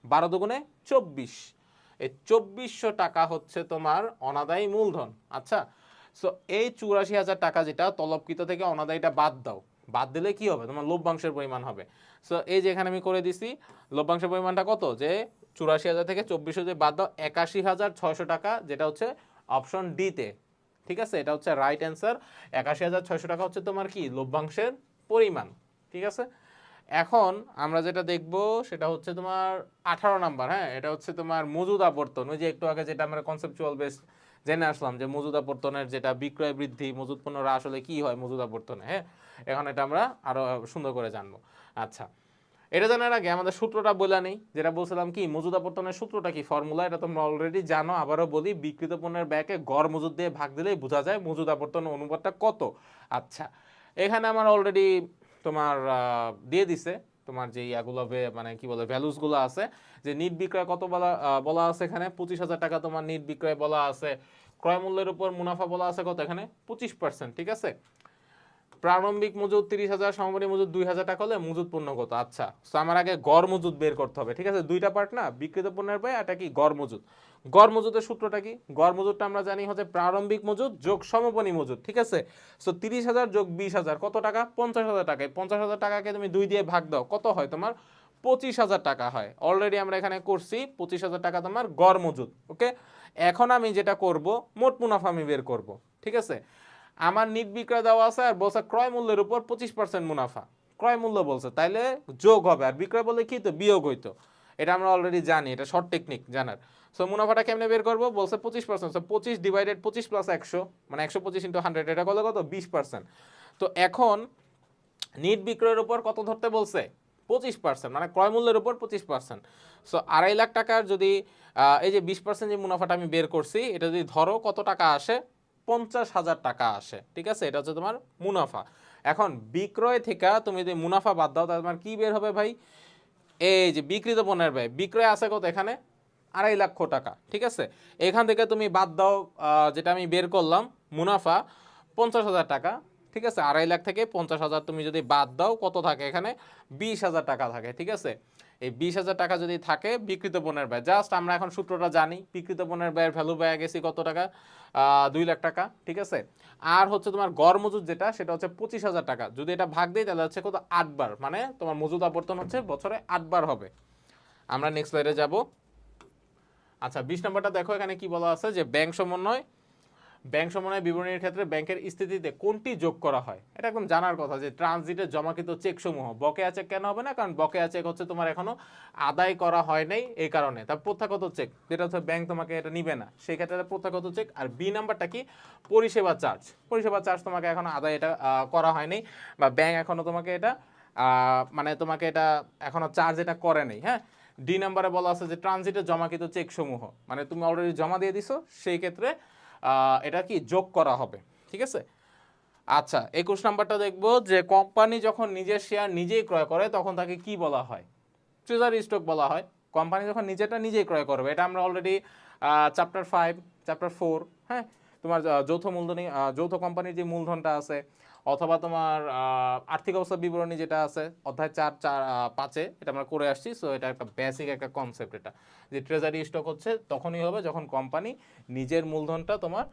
12 দুগুণে 24। এই 2400 টাকা হচ্ছে তোমার অনাদায়ী মূলধন। আচ্ছা, সো এই 84,000 টাকা যেটা তলবকৃত থেকে অনাদায়ীটা বাদ দাও, বাদ দিলে কি হবে? তোমার লভ্যাংশের পরিমাণ হবে। সো এই যে এখানে আমি করে দিছি, লভ্যাংশের পরিমাণটা কত? যে 84,000 থেকে 2400 যদি বাদ দাও, 81,600 টাকা, যেটা হচ্ছে অপশন ডিতে। ঠিক আছে, এটা হচ্ছে রাইট অ্যান্সার। 81,600 টাকা হচ্ছে তোমার কি লভ্যাংশের পরিমাণ। ঠিক আছে, এখন আমরা যেটা দেখব সেটা হচ্ছে তোমার 18 নাম্বার। হ্যাঁ, এটা হচ্ছে তোমার মজুদ আবর্তন। ওই যে একটু আগে যেটা আমরা কনসেপচুয়াল বেস জেনে আসলাম, যে মজুদ আবর্তনের যেটা বিক্রয় বৃদ্ধি, মজুদ পণ্যরা আসলে কি হয় মজুদ আবর্তনে। হ্যাঁ, এখন এটা আমরা আরো সুন্দর করে জানবো। আচ্ছা, এটা জানার আগে আমাদের সূত্রটা বলে নেই, যেটা বলছিলাম কি মজুদ আবর্তনের সূত্রটা কি, ফর্মুলা, এটা তোমরা অলরেডি জানো। আবারও বলি, বিক্রিত পণ্যের ব্যয়কে গড় মজুদ দিয়ে ভাগ দিলেই বোঝা যায় মজুদ আবর্তনের অনুপাতটা কত। আচ্ছা, এখানে আমার অলরেডি তোমার দিয়ে দিছে তোমার যে ইয়াগুলো, মানে কি বলে ভ্যালুসগুলো আছে, যে নিট বিক্রয় কত বলা আছে এখানে 25,000 টাকা তোমার নিট বিক্রয় বলা আছে। ক্রয় মূল্যের উপর মুনাফা বলা আছে কত এখানে? 25%। ঠিক আছে, প্রারম্ভিক মজুদ 30,000, সমাপনী মজুদ 2,000 টাকা হলে মজুদ পণ্য কত? আচ্ছা, তো আমার আগে গড় মজুদ বের করতে হবে। ঠিক আছে, দুইটা পার্ট না, বিক্রিত পণ্যের ব্যয়, এটা কি গড় মজুদ। গড় মজুদের সূত্রটা কি? গড় মজুদটা আমরা জানি হচ্ছে প্রারম্ভিক মজুদ যোগ সমাপনী মজুদ। ঠিক আছে, সো 30,000 যোগ 20,000 কত টাকা? 50,000 টাকা। 50,000 টাকাকে তুমি 2 দিয়ে ভাগ দাও, কত হয় তোমার? 25,000 টাকা হয়। অলরেডি আমরা এখানে করছি 25,000 টাকা তোমার গড় মজুদ। ওকে, এখন আমি যেটা করব, মোট মুনাফা আমি বের করব। ঠিক আছে, আমার নিট বিক্রয় দেওয়া আছে আর বলছে ক্রয় মূল্যের উপর 25% মুনাফা। ক্রয় মূল্য বলছে, তাইলে যোগ হবে, আর বিক্রয় বললে কি তো বিয়োগ হইতো। এটা আমরা অলরেডি জানি, এটা শর্ট টেকনিক জানার। সো মুনাফাটা কেমনে বের করবো? বলছে 25%। সো 25 ডিভাইডেড 25 প্লাস 100, মানে 125 ইন্টু 100, এটা করলে কত? 20%। তো এখন নিট বিক্রয়ের উপর কত ধরতে বলছে? 25%, মানে ক্রয় মূল্যের উপর 25%। সো 2.5 লাখ টাকার যদি এই যে 20% যে মুনাফাটা আমি বের করছি, এটা যদি ধরো কত টাকা আসে? 50,000 টাকা আসে। ঠিক আছে, এটা হচ্ছে তোমার মুনাফা। এখন বিক্রয় থেকে তুমি যদি মুনাফা বাদ দাও, তাহলে তোমার কি বের হবে ভাই? এই যে বিক্রিত পণ্যের ব্যয়, বিক্রয় আছে কত এখানে? 2.5 লক্ষ টাকা। ঠিক আছে, এখান থেকে তুমি বাদ দাও যেটা আমি বের করলাম মুনাফা 50,000 টাকা। ঠিক আছে, 2.5 লাখ থেকে 50,000 তুমি যদি বাদ দাও কত থাকে এখানে, 20,000 টাকা থাকে। ঠিক আছে, এই 20,000 টাকা যদি থাকে বিক্রিত পণ্যের ব্যয়, জাস্ট আমরা এখন সূত্রটা জানি, বিক্রিত পণ্যের ব্যয়ের ভ্যালু পেয়ে গেছি কত টাকা, 2 লাখ টাকা। ঠিক আছে, আর হচ্ছে তোমার গড় মজুদ যেটা সেটা হচ্ছে 25,000 টাকা। যদি এটা ভাগ দিই তাহলে হচ্ছে কত, 8 বার, মানে তোমার মজুদ আবর্তন হচ্ছে বছরে 8 বার হবে। আমরা নেক্সট স্লাইডে যাব। আচ্ছা 20 নম্বরটা দেখো, এখানে কি বলা আছে যে ব্যাংক সমন্বয় বিবরণীর ক্ষেত্রে ব্যাংকের স্থিতিতে কোনটি যোগ করা হয়। এটা একদম জানার কথা যে ট্রানজিটে জমাকৃত চেক সমূহ, বকেয়া চেক কেন হবে না, কারণ বকেয়া চেক হচ্ছে তোমার এখনো আদায় করা হয় নাই, এই কারণে। তার প্রত্যাগত চেক যেটা হচ্ছে ব্যাংক তোমাকে এটা নিবে না, সেই ক্ষেত্রে প্রত্যাগত চেক। আর বি নাম্বারটা কি, পরিষেবা চার্জ তোমাকে এখনো আদায় এটা করা হয়নি, বা ব্যাংক এখনো তোমাকে এটা মানে তোমাকে এটা এখনো চার্জ এটা করে নেই। হ্যাঁ, ডি নাম্বারে বলা আছে যে ট্রানজিটে জমাকৃত চেক সমূহ, মানে তুমি অলরেডি জমা দিয়ে দিছো, সেই ক্ষেত্রে এটা কি যোগ করা হবে। ঠিক আছে, আচ্ছা 21 নাম্বারটা দেখবো যে কোম্পানি যখন নিজের শেয়ার নিজেই ক্রয় করে তখন তাকে কি বলা হয়, ট্রেজারি স্টক বলা হয়। কোম্পানি যখন নিজেটা নিজেই ক্রয় করবে, এটা আমরা অলরেডি চ্যাপ্টার 5 চ্যাপ্টার 4, হ্যাঁ, তোমার যৌথ কোম্পানির যে মূলধনটা আছে, অথবা তোমার আর্থিক অবস্থা বিবরণী যেটা আছে অধ্যায় 4-5-5-এ এটা আমরা করে আসছি। সো এটা একটা বেসিক একটা কনসেপ্ট, এটা যে ট্রেজারি স্টক হচ্ছে তখনই হবে যখন কোম্পানি নিজের মূলধনটা তোমার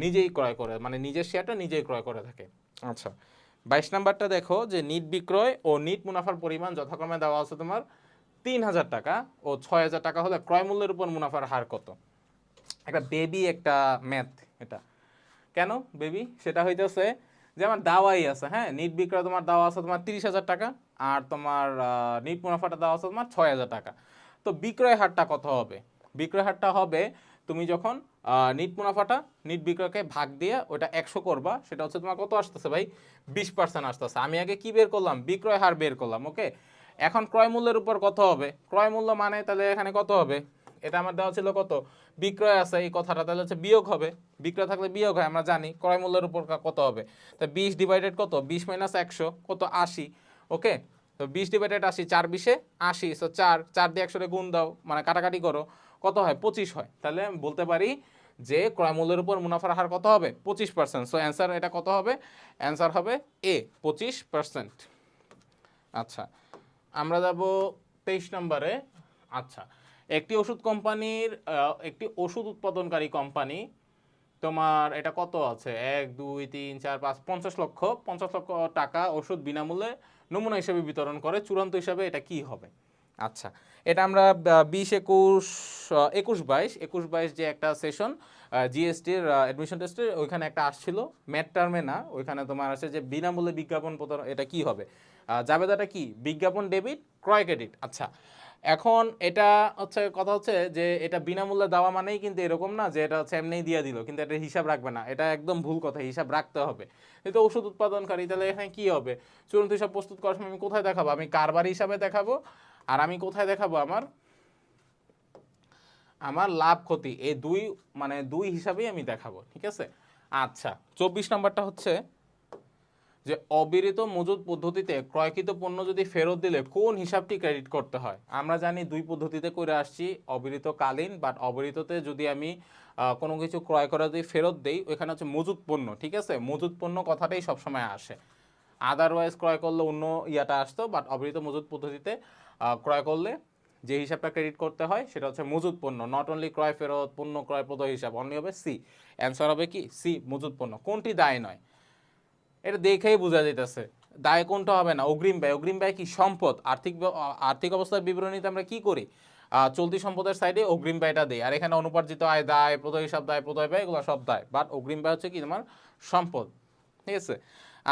নিজেই ক্রয় করে, মানে নিজের শেয়ারটা নিজেই ক্রয় করে থাকে। আচ্ছা 22 নাম্বারটা দেখো যে নিট বিক্রয় ও নিট মুনাফার পরিমাণ যথাক্রমে দেওয়া আছে তোমার 3,000 টাকা ও 6,000 টাকা হলে ক্রয় মূল্যের উপর মুনাফার হার কত। একটা বেবি একটা ম্যাথ এটা, কেন বেবি, সেটা হইতেছে যে আমার দাওয়াই আছে, হ্যাঁ, নিট বিক্রয় তোমার দাওয়া আছে তোমার 30,000 টাকা, আর তোমার নিট মুনাফাটা দেওয়া আছে তোমার 6,000 টাকা। তো বিক্রয় হারটা কত হবে, বিক্রয় হারটা হবে তুমি যখন নিট বিক্রয়কে ভাগ দিয়ে ওটা 100 করবা, সেটা হচ্ছে তোমার কত আসতেছে ভাই, 20% আসতেছে। আমি আগে কি বের করলাম, বিক্রয় হার বের করলাম। ওকে, এখন ক্রয় মূল্যের উপর কত হবে, ক্রয় মূল্য মানে তাহলে এখানে কত হবে, এটা আমার দেওয়া ছিল কত, বিক্রয় আছে এই কথাটা, তাহলে হচ্ছে বিয়োগ হবে, বিক্রয় থাকলে বিয়োগ হয়, আমরা জানি ক্রয় মূল্যের উপর কত হবে। তো 20 ডিভাইডেড কত, 20 মাইনাস 100 কত, 80। ওকে, তো 20 ডিভাইডেড 80, 4 20-এ 80, সো 4 দিয়ে 100 গুণ দাও, মানে কাটাকাটি করো, কত হয়, 25 হয়। তাহলে আমি বলতে পারি যে ক্রয় মূল্যের উপর মুনাফার হার কত হবে, 25%। সো অ্যান্সার এটা কত হবে, অ্যান্সার হবে এ, 25%। আচ্ছা আমরা যাব 23 নম্বরে। আচ্ছা একটি ওষুধ উৎপাদনকারী কোম্পানি তোমার এটা কত আছে, 1 2 3 4 5 50 লক্ষ টাকা ওষুধ বিনামূল্যে নমুনা হিসেবে বিতরণ করে, চূড়ান্ত হিসাবে এটা কি হবে। আচ্ছা এটা আমরা 21-22 যে একটা সেশন জিএসটির অ্যাডমিশন টেস্টে ওইখানে একটা আসছিল, ম্যাট টার্মে না, ওইখানে তোমার আছে যে বিনামূল্যে বিজ্ঞাপন প্রতারণা, এটা কি হবে, জাবেদাটা কি, বিজ্ঞাপন ডেবিট ক্রয় ক্রেডিট। আচ্ছা এখন এটা হচ্ছে কথা হচ্ছে যে এটা বিনামূল্যে দেওয়া মানেই কিন্তু এরকম না যে এটা হচ্ছে এমনিই দিয়ে দিল, কিন্তু এটা হিসাব রাখবে না, এটা একদম ভুল কথা, হিসাব রাখতে হবে। কিন্তু ওষুধ উৎপাদনকারী, তাহলে এখানে কি হবে, চূড়ান্ত হিসাব প্রস্তুত করার সময় আমি কোথায় দেখাবো, আমি কারবার হিসাবে দেখাবো, আর আমি কোথায় দেখাবো, আমার লাভ ক্ষতি, এই দুই হিসাবেই আমি দেখাবো। ঠিক আছে, আচ্ছা 24 নাম্বারটা হচ্ছে যে অবিরত মজুদ পদ্ধতিতে ক্রয়কৃত পণ্য যদি ফেরত দিলে কোন হিসাবটি ক্রেডিট করতে হয়। আমরা জানি দুই পদ্ধতিতে করে আসছি, অবিরতকালীন, বাট অবিরততে যদি আমি কোনো কিছু ক্রয় করে যদি ফেরত দেই, ওইখানে হচ্ছে মজুদ পণ্য। ঠিক আছে, মজুদ পণ্য কথাটাই সবসময় আসে, আদারওয়াইজ ক্রয় করলে অন্য ইয়াটা আসতো, বাট অবিরত মজুদ পদ্ধতিতে ক্রয় করলে যে হিসাবটা ক্রেডিট করতে হয় সেটা হচ্ছে মজুদ পণ্য, নট অনলি ক্রয় ফেরত, পণ্য ক্রয় প্রদ হিসাব, অনলি হবে সি, অ্যান্সার হবে কি সি, মজুদ পণ্য। কোনটি দায় নয়, এটা দেখেই বোঝা যাইতেছে, দায় কোনটা হবে না, অগ্রিম ব্যয় কি সম্পদ, আর্থিক অবস্থার বিবরণীতে আমরা কি করি, চলতি সম্পদের সাইডে অগ্রিম ব্যয়টা দেই, আর এখানে অনুপার্জিত আয় দায়, প্রদয় হিসাব দায়, প্রদয় ব্যয়, এগুলো সব দায়, বাট অগ্রিম ব্যয় হচ্ছে কি তোমার সম্পদ। ঠিক আছে,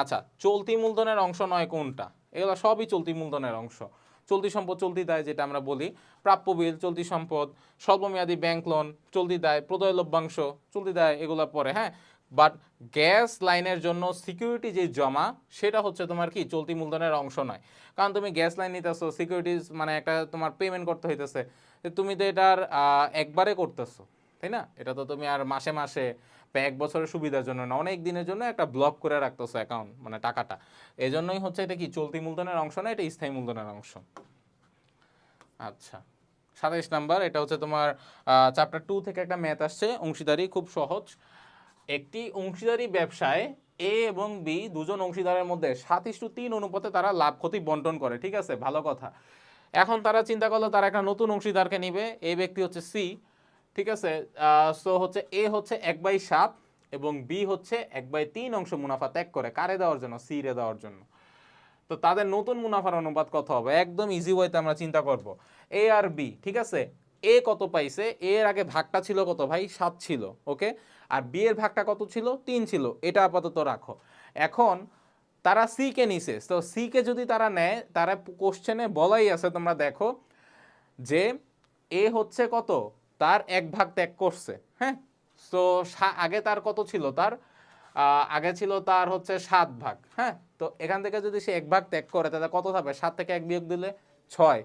আচ্ছা চলতি মূলধনের অংশ নয় কোনটা, এগুলো সবই চলতি মূলধনের অংশ। চলতি সম্পদ চলতি দায় যেটা আমরা বলি, প্রাপ্য বিল চলতি সম্পদ, স্বল্পমেয়াদী ব্যাংক লোন চলতি দায়, প্রদয় লভ্যাংশ চলতি দায়, এগুলো পরে। হ্যাঁ, বাট গ্যাস লাইনের জন্য সিকিউরিটি যে জমা সেটা হচ্ছে তোমার কি চলতি মূলধনের অংশ নয়, কারণ তুমি গ্যাস লাইন নিতেছো, সিকিউরিটিজ মানে একটা তোমার পেমেন্ট করতে হইতেছে, তুমি তো এটার একবারে করতেছো, তাই না, এটা তো তুমি আর মাসে মাসে বা 1 বছরের সুবিধার জন্য না, অনেক দিনের জন্য একটা ব্লক করে রাখতেছো অ্যাকাউন্ট, মানে টাকাটা, এই জন্যই হচ্ছে এটা কি চলতি মূলধনের অংশ না, এটা স্থায়ী মূলধনের অংশ। আচ্ছা 27 নাম্বার, এটা হচ্ছে তোমার চ্যাপ্টার 2 থেকে একটা ম্যাথ আসছে, অংশীদারি, খুব সহজ। একটি অংশীদারি ব্যবসায় এ এবং বি দুজন অংশীদারের মধ্যে 7:3 অনুপাতে তারা লাভ ক্ষতি বন্টন করে, ঠিক আছে, ভালো কথা। এখন তারা চিন্তা করলো তারা একটা নতুন অংশীদারকে নিবে, এই ব্যক্তি হচ্ছে সি, ঠিক আছে। সো হচ্ছে এ হচ্ছে 1/7 এবং বি হচ্ছে 1/3 অংশ মুনাফা ত্যাগ করে, কারে দেওয়ার জন্য? সি রে দেওয়ার জন্য। তো তাদের নতুন মুনাফার অনুপাত কত হবে? একদম ইজি ওয়েতে আমরা চিন্তা করব, এ আর বি, ঠিক আছে। এ কত পাইছে? এর আগে ভাগটা ছিল কত ভাই? 7 ছিল, ওকে। আর বি এর ভাগটা কত ছিল? 3 ছিল, এটা আপাতত রাখো। এখন তারা সি কে নিছে, তো সি কে যদি তারা নেয়, তারা কোশ্চেনে বলাই আছে, তোমরা দেখো যে এ হচ্ছে কত, তার 1 ভাগ ত্যাগ করছে, হ্যাঁ। সো আগে তার কত ছিল? তার আগে ছিল তার হচ্ছে 7 ভাগ, হ্যাঁ। তো এখান থেকে যদি সে 1 ভাগ ত্যাগ করে তাহলে কত থাকবে? 7 থেকে 1 বিয়োগ দিলে 6।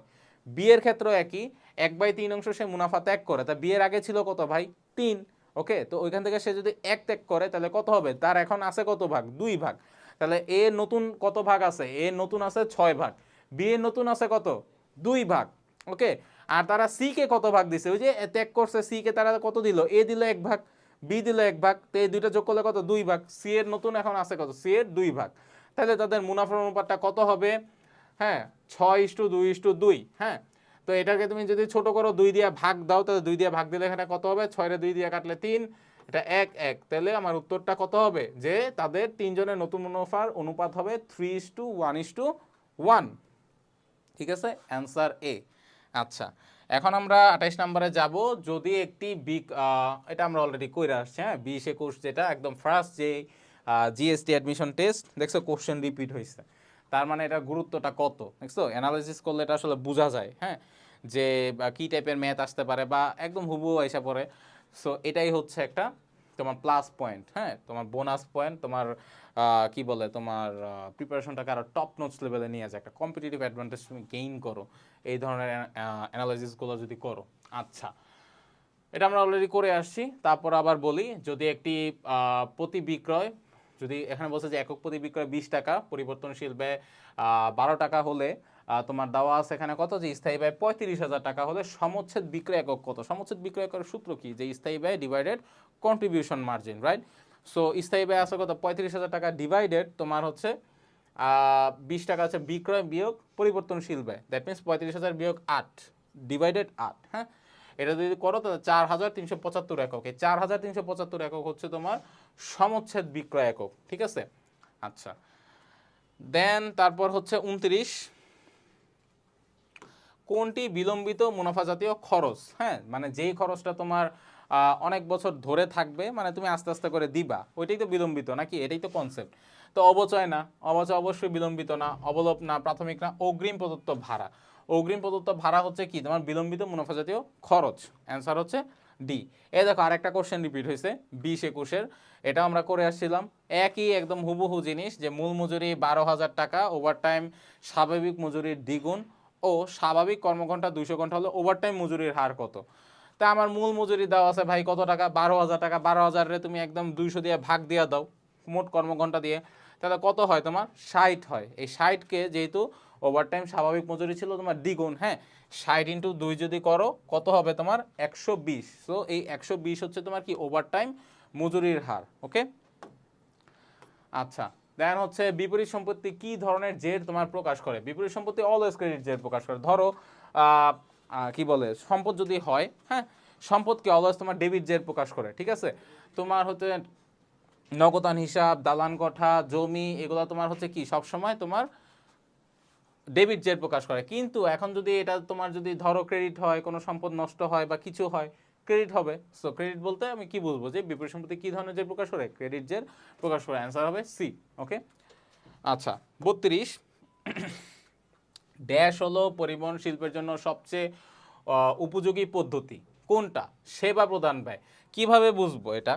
বি এর ক্ষেত্রে একই, 1/3 অংশ সে মুনাফা ত্যাগ করে, তা বি এর আগে ছিল কত ভাই? 3, ওকে। তো ওইখান থেকে সে যদি 1 ত্যাগ করে তাহলে কত হবে? তার এখন আছে কত ভাগ? 2 ভাগ। তাহলে এ নতুন কত ভাগ আছে? এ নতুন আছে 6 ভাগ, বি এর নতুন আছে কত? 2 ভাগ, ওকে। আর তারা সি কে কত ভাগ দিছে? ওই যে ত্যাগ করছে সি কে, তারা কত দিল? এ দিল 1 ভাগ, বি দিল 1 ভাগ, তো এই দুইটা যোগ করলে কত? 2 ভাগ। সি এর নতুন এখন আছে কত? সি এর 2 ভাগ। তাহলে তাদের মুনাফার অনুপাতটা কত হবে? হ্যাঁ, 6:2:2, হ্যাঁ। তো এটাকে তুমি যদি ছোট করো, 2 দিয়ে ভাগ দাও, তাহলে 2 দিয়ে ভাগ দিলে এখানে কত হবে? 6 রে 2 দিয়ে কাটলে 3, এটা 1:1। তাহলে আমার উত্তরটা কত হবে? যে তাদের তিনজনের নতুন মুনাফার অনুপাত হবে 3:1:1, ঠিক আছে, অ্যান্সার এ। আচ্ছা, এখন আমরা 28 নম্বরে যাব। যদি একটি এটা আমরা অলরেডি কইরা আসছি, হ্যাঁ, 20-21 যেটা একদম ফার্স্ট যে জিএসটি অ্যাডমিশন টেস্ট, দেখছো কোশ্চেন রিপিট হয়েছে, তার মানে এটা গুরুত্বটা কত, দেখছো, অ্যানালাইসিস করলে এটা আসলে বোঝা যায়, হ্যাঁ, যে কি টাইপের ম্যাথ আসতে পারে বা একদম হুবহু আইসা পড়ে। সো এটাই হচ্ছে একটা তোমার প্লাস পয়েন্ট, হ্যাঁ, তোমার বোনাস পয়েন্ট, তোমার কি বলে, তোমার প্রিপারেশনটাকে আরও টপ নোটস লেভেলে নিয়ে যায়, একটা কম্পিটিটিভ অ্যাডভান্টেজ তুমি গেইন করো এই ধরনের অ্যানালাইসিসগুলো যদি করো। আচ্ছা, এটা আমরা অলরেডি করে আসছি। তারপর আবার বলি, যদি একটি প্রতি বিক্রয়, যদি এখানে বলছে যে একক প্রতি বিক্রয় 20 টাকা, পরিবর্তনশীল ব্যয় 12 টাকা হলে তোমার দেওয়া আছে এখানে কত, যে স্থায়ী ব্যয় 35,000 টাকা হলে সমচ্ছেদ বিক্রয় একক কত? সমচ্ছেদ বিক্রয় এককের সূত্র কি? যে স্থায়ী ব্যয় divided contribution margin, right. So স্থায়ী ব্যয় আছে কত? 35,000 টাকা ডিভাইডেড তোমার হচ্ছে 20 টাকা আছে বিক্রয় বিয়োগ পরিবর্তনশীল ব্যয়, দ্যাট মিনস 35,000 বিয়োগ 8 ডিভাইডেড 8, হ্যাঁ। এটা যদি করো তাহলে 4,375 একক। এই 4,375 একক হচ্ছে তোমার সমচ্ছেদ বিক্রয় একক, ঠিক আছে। আচ্ছা, দেন তারপর হচ্ছে 29, কোনটি বিলম্বিত মুনাফা জাতীয় খরচ? হ্যাঁ, মানে যেই খরচটা তোমার অনেক বছর ধরে থাকবে, মানে তুমি আস্তে আস্তে করে দিবা, ওইটাই তো বিলম্বিত নাকি? এটাই তো কনসেপ্ট। তো অবচয় না, অবচয় অবশ্যই বিলম্বিত না, অবলোপ না, প্রাথমিক না, অগ্রিম প্রদত্ত ভাড়া। অগ্রিম প্রদত্ত ভাড়া হচ্ছে কি? তোমার বিলম্বিত মুনাফা জাতীয় খরচ। অ্যান্সার হচ্ছে ডি। এই দেখো আরেকটা কোশ্চেন রিপিট হয়েছে 20-21-এর, এটা আমরা করে আসছিলাম, একই একদম হুবহু জিনিস, যে মূল মজুরি 12,000 টাকা, ওভারটাইম স্বাভাবিক মজুরির দ্বিগুণ ও স্বাভাবিক কর্মঘণ্টা 200 ঘন্টা হলে ওভারটাইম মজুরির হার কত? তা আমার মূল মজুরি দেওয়া আছে ভাই কত টাকা? 12,000 টাকা। 12,000-রে তুমি একদম 200 দিয়ে ভাগ দিয়ে দাও মোট কর্মঘণ্টা দিয়ে, তাহলে কত হয়? তোমার 60 হয়। এই 60-কে যেহেতু ওভারটাইম স্বাভাবিক মজুরি ছিল তোমার দ্বিগুণ, হ্যাঁ, 60 × 2 যদি করো কত হবে? তোমার 120। সো এই 120 হচ্ছে তোমার কি? ওভারটাইম মজুরির হার, ওকে। আচ্ছা, দেন হচ্ছে বিপরীত সম্পত্তি কি ধরনের জের তোমার প্রকাশ করে? বিপরীত সম্পত্তি অলওয়েজ ক্রেডিট জের প্রকাশ করে। ধরো কি বলে, সম্পদ যদি হয়, হ্যাঁ, সম্পদকে অলওয়েজ তোমার ডেবিট জের প্রকাশ করে, ঠিক আছে। তোমার হচ্ছে নগদান হিসাব, দালান কোঠা, জমি, এগুলো তোমার হচ্ছে কি সবসময় তোমার ডেবিট জের প্রকাশ করে। কিন্তু এখন যদি এটা তোমার যদি ধরো ক্রেডিট হয়, কোনো সম্পদ নষ্ট হয় বা কিছু হয়, ক্রেডিট হবে। সো ক্রেডিট বলতে আমি কি বুঝবো? যে বিপরীত সম্পত্তি কি ধরনের জের প্রকাশ করে? ক্রেডিট জের প্রকাশ করে। অ্যান্সার হবে সি, ওকে। আচ্ছা, 32, ড্যাশ হলো পরিবহন শিল্পের জন্য সবচেয়ে উপযোগী পদ্ধতি কোনটা? সেবা প্রদান ব্যয়। কিভাবে বুঝবো এটা?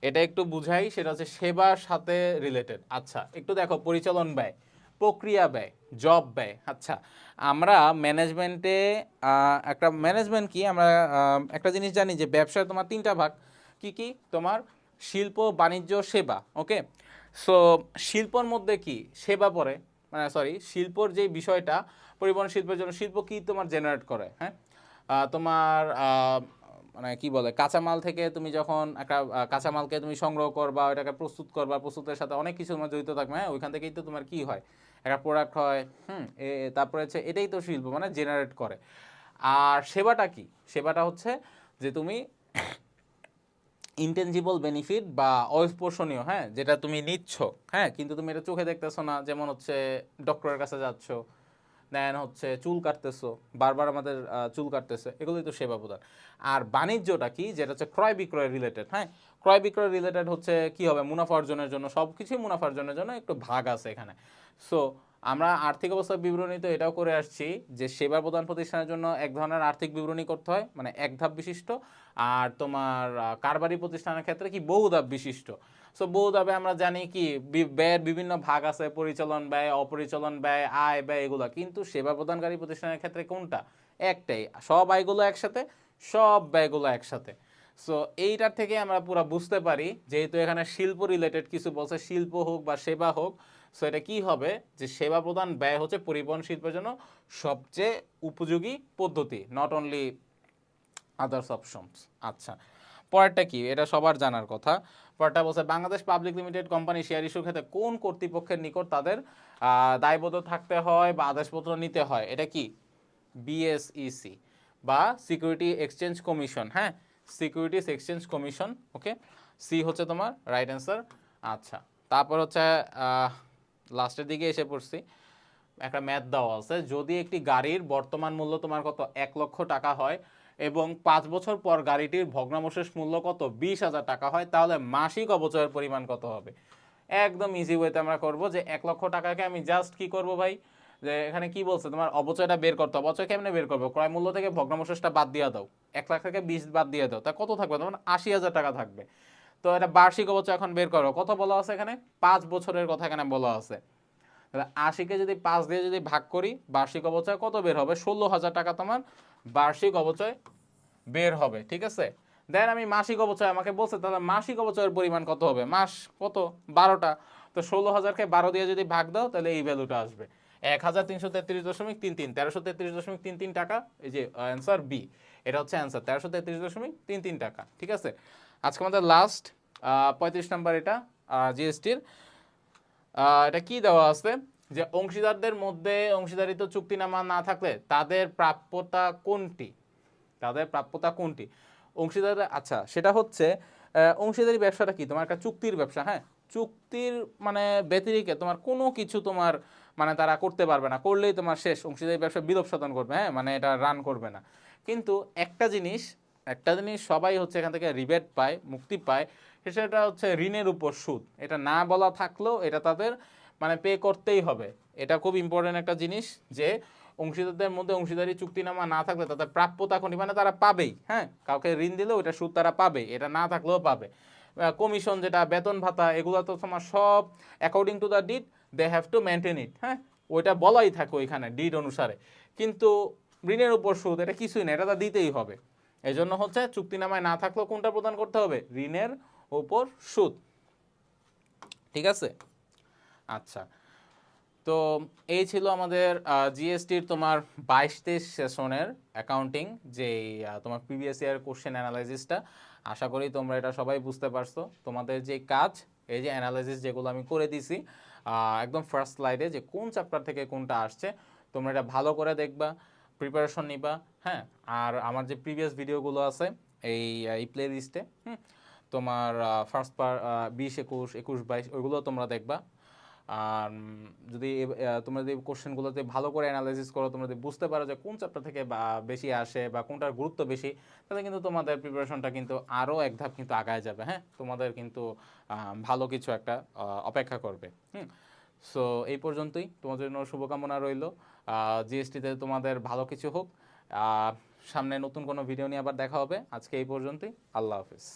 এটা একটু বুঝাই, সেটা হচ্ছে সেবার সাথে রিলেটেড। আচ্ছা, একটু দেখো, পরিচালন ব্যয়, প্রক্রিয়া ব্যয়, জব ব্যয়। আচ্ছা, আমরা ম্যানেজমেন্টে একটা ম্যানেজমেন্ট কি, আমরা একটা জিনিস জানি যে ব্যবসায় তোমার 3টা ভাগ। কি কি? তোমার শিল্প, বাণিজ্য, সেবা, ওকে। সো শিল্পর মধ্যে কি সেবা পড়ে, মানে সরি, শিল্পর যে বিষয়টা, পরিবহন শিল্পের জন্য শিল্প কি তোমার জেনারেট করে, হ্যাঁ, তোমার মানে কি বলে কাঁচামাল থেকে তুমি যখন একটা কাঁচামালকে তুমি সংগ্রহ করবা, ওটাকে প্রস্তুত করবা, প্রস্তুতের সাথে অনেক কিছু তোমার জড়িত থাকবে, হ্যাঁ, ওইখান থেকেই তো তোমার কি হয়, একটা প্রোডাক্ট হয়। তারপরে হচ্ছে এটাই তো শিল্প, মানে জেনারেট করে। আর সেবাটা কি? সেবাটা হচ্ছে যে তুমি ইনটেনজিবল বেনিফিট বা অস্পর্শনীয়, হ্যাঁ, যেটা তুমি নিচ্ছ, হ্যাঁ, কিন্তু তুমি এটা চোখে দেখতেছো না, যেমন হচ্ছে ডক্টরের কাছে যাচ্ছ, দেন হচ্ছে চুল কাটতেছো, বারবার আমাদের চুল কাটতেছে, এগুলোই তো সেবা প্রদান। আর বাণিজ্যটা কি, যেটা হচ্ছে ক্রয় বিক্রয় রিলেটেড, হ্যাঁ, ক্রয় বিক্রয় রিলেটেড হচ্ছে কি হবে, মুনাফা অর্জনের জন্য, সব কিছুই মুনাফা অর্জনের জন্য একটু ভাগ আছে এখানে। সো আমরা আর্থিক অবস্থার বিবরণী তো এটাও করে আসছি যে সেবা প্রদান প্রতিষ্ঠানের জন্য এক ধরনের আর্থিক বিবরণী করতে হয়, মানে এক ধাপ বিশিষ্ট। আর তোমার কারবারি প্রতিষ্ঠানের ক্ষেত্রে কি বহু ধাপ বিশিষ্ট। সো বহু ধাপে আমরা জানি কি ব্যয়ের বিভিন্ন ভাগ আছে, পরিচালন ব্যয়, অপরিচালন ব্যয়, আয় ব্যয়, এগুলো। কিন্তু সেবা প্রদানকারী প্রতিষ্ঠানের ক্ষেত্রে কোনটা? একটাই, সব আয়গুলো একসাথে, সব ব্যয়গুলো একসাথে। সো এইটার থেকে আমরা পুরো বুঝতে পারি, যেহেতু এখানে শিল্প রিলেটেড কিছু বলছে, শিল্প হোক বা সেবা হোক, সো এটা কি হবে যে সেবা প্রদান ব্যয় হচ্ছে পরিবহন শিল্পের জন্য সবচেয়ে উপযোগী পদ্ধতি, নট অনলি আদার্স অপশনস। আচ্ছা, পরেরটা কি, এটা সবার জানার কথা। পরেরটা বলছে Bangladesh public limited company share ইস্যুর ক্ষেত্রে কোন কর্তৃপক্ষের নিকট তাদের দায়বদ্ধ থাকতে হয় বা আদেশপত্র নিতে হয়? এটা কি? বিএসইসি বা সিকিউরিটি এক্সচেঞ্জ কমিশন, হ্যাঁ, সিকিউরিটিজ এক্সচেঞ্জ কমিশন। ওকে, সি হচ্ছে তোমার রাইট অ্যান্সার। আচ্ছা, তারপর হচ্ছে লাস্টের দিকে এসে পড়ছি, একটা ম্যাথ দেওয়া আছে, যদি একটি গাড়ির বর্তমান মূল্য তোমার কত 1,00,000 টাকা হয় এবং 5 বছর পর গাড়িটির ভগ্নাবশেষ মূল্য কত 20,000 টাকা হয়, তাহলে মাসিক অবচয়ের পরিমাণ কত হবে? একদম ইজি ওয়েতে আমরা করব যে 1,00,000 টাকাকে আমি জাস্ট কি করব ভাই, যে এখানে কি বলছে তোমার অবচয়টা বের করতে। অবচয় কেমনে বের করবো? ক্রয় মূল্য থেকে ভগ্নাবশেষটা বাদ দিয়ে দাও, 1,00,000 থেকে 20 বাদ দিয়ে দাও, তা কত থাকবে? তোমার 80,000 টাকা থাকবে। তো এটা বার্ষিক অবচয় এখন বের করো, কত বলা আছে এখানে? 5 বছরের কথা এখানে বলা আছে। তাহলে 80কে যদি 5 দিয়ে যদি ভাগ করি, বার্ষিক অবচয় কত বের হবে? 16,000 টাকা তোমার বার্ষিক অবচয় বের হবে, ঠিক আছে। দেন আমি মাসিক অবচয় আমাকে বলছে, তাহলে মাসিক অবচয়ের পরিমাণ কত হবে? মাস কত? 12টা। তো 16,000কে 12 দিয়ে যদি ভাগ দাও, তাহলে এই ভ্যালুটা আসবে 1,333.33, 1333.33 টাকা। এই যে অ্যান্সার বি, এটা হচ্ছে অ্যান্সার 1333.33 টাকা, ঠিক আছে। আজকে আমাদের লাস্ট 35 নাম্বার, এটা জিএসটির। এটা কি দেওয়া আছে যে অংশীদারদের মধ্যে অংশীদারিত্ব চুক্তিনামা না থাকলে তাদের প্রাপ্যতা কোনটি? তাদের প্রাপ্যতা কোনটি? অংশীদার, আচ্ছা, সেটা হচ্ছে অংশীদারি ব্যবসাটা কি? তোমার একটা চুক্তির ব্যবসা, হ্যাঁ, চুক্তির মানে ব্যতিরেকে তোমার কোনো কিছু তোমার মানে তারা করতে পারবে না, করলেই তোমার শেষ, অংশীদারি ব্যবসা বিলোপ সাধন করবে, হ্যাঁ, মানে এটা রান করবে না। কিন্তু একটা জিনিস সবাই হচ্ছে এখান থেকে রিবেট পায়, মুক্তি পায়, সেটা হচ্ছে ঋণের উপর সুদ। এটা না বলা থাকলেও এটা তাদের মানে পে করতেই হবে। এটা খুব ইম্পর্টেন্ট একটা জিনিস, যে অংশীদারদের মধ্যে অংশীদারি চুক্তিনামা না থাকলে তাদের প্রাপ্যতা কোনটি, মানে তারা পাবেই, হ্যাঁ, কাউকে ঋণ দিলেও এটা সুদ তারা পাবে, এটা না থাকলেও পাবে। কমিশন, যেটা বেতন ভাতা, এগুলো তো তোমার সব according to the deed they have to maintain it, হ্যাঁ, ওইটা বলাই থাকে ওইখানে ডিড অনুসারে। কিন্তু ঋণের উপর সুদ এটা কিছুই না, এটা তো দিতেই হবে। এই জন্য হচ্ছে চুক্তিনামায় না থাকলেও কোনটা প্রদান করতে হবে? ঋণের উপর সুদ, ঠিক আছে। আচ্ছা, তো এই ছিল আমাদের জিএসটির তোমার 22-23 সেশনের অ্যাকাউন্টিং, যে তোমার প্রিভিয়াস ইয়ার কোশ্চেন অ্যানালাইসিসটা। আশা করি তোমরা এটা সবাই বুঝতে পারছো। তোমাদের যে কাজ, এই যে অ্যানালাইসিস যেগুলো আমি করে দিছি একদম ফার্স্ট স্লাইডে, যে কোন চ্যাপ্টার থেকে কোনটা আসছে, তোমরা এটা ভালো করে দেখবা, প্রিপারেশন নিবা, হ্যাঁ। আর আমার যে প্রিভিয়াস ভিডিওগুলো আছে এই প্লে লিস্টে, তোমার ফার্স্ট পার 20, 21, 21, 22 ওইগুলো তোমরা দেখবা। আর যদি তোমরা যদি কোশ্চেনগুলোতে ভালো করে অ্যানালাইসিস করো, তোমরা যদি বুঝতে পারো যে কোন চ্যাপ্টার থেকে বেশি আসে বা কোনটার গুরুত্ব বেশি, তাহলে কিন্তু তোমাদের প্রিপারেশনটা কিন্তু আরও এক ধাপ কিন্তু আগায় যাবে, হ্যাঁ, তোমাদের কিন্তু ভালো কিছু একটা অপেক্ষা করবে। সো এই পর্যন্তই, তোমাদের জন্য শুভকামনা রইল। জিএসটিতে তোমাদের ভালো কিছু হোক। সামনে নতুন কোনো ভিডিও নিয়ে আবার দেখা হবে। আজকে এই পর্যন্তই, আল্লাহ হাফিজ।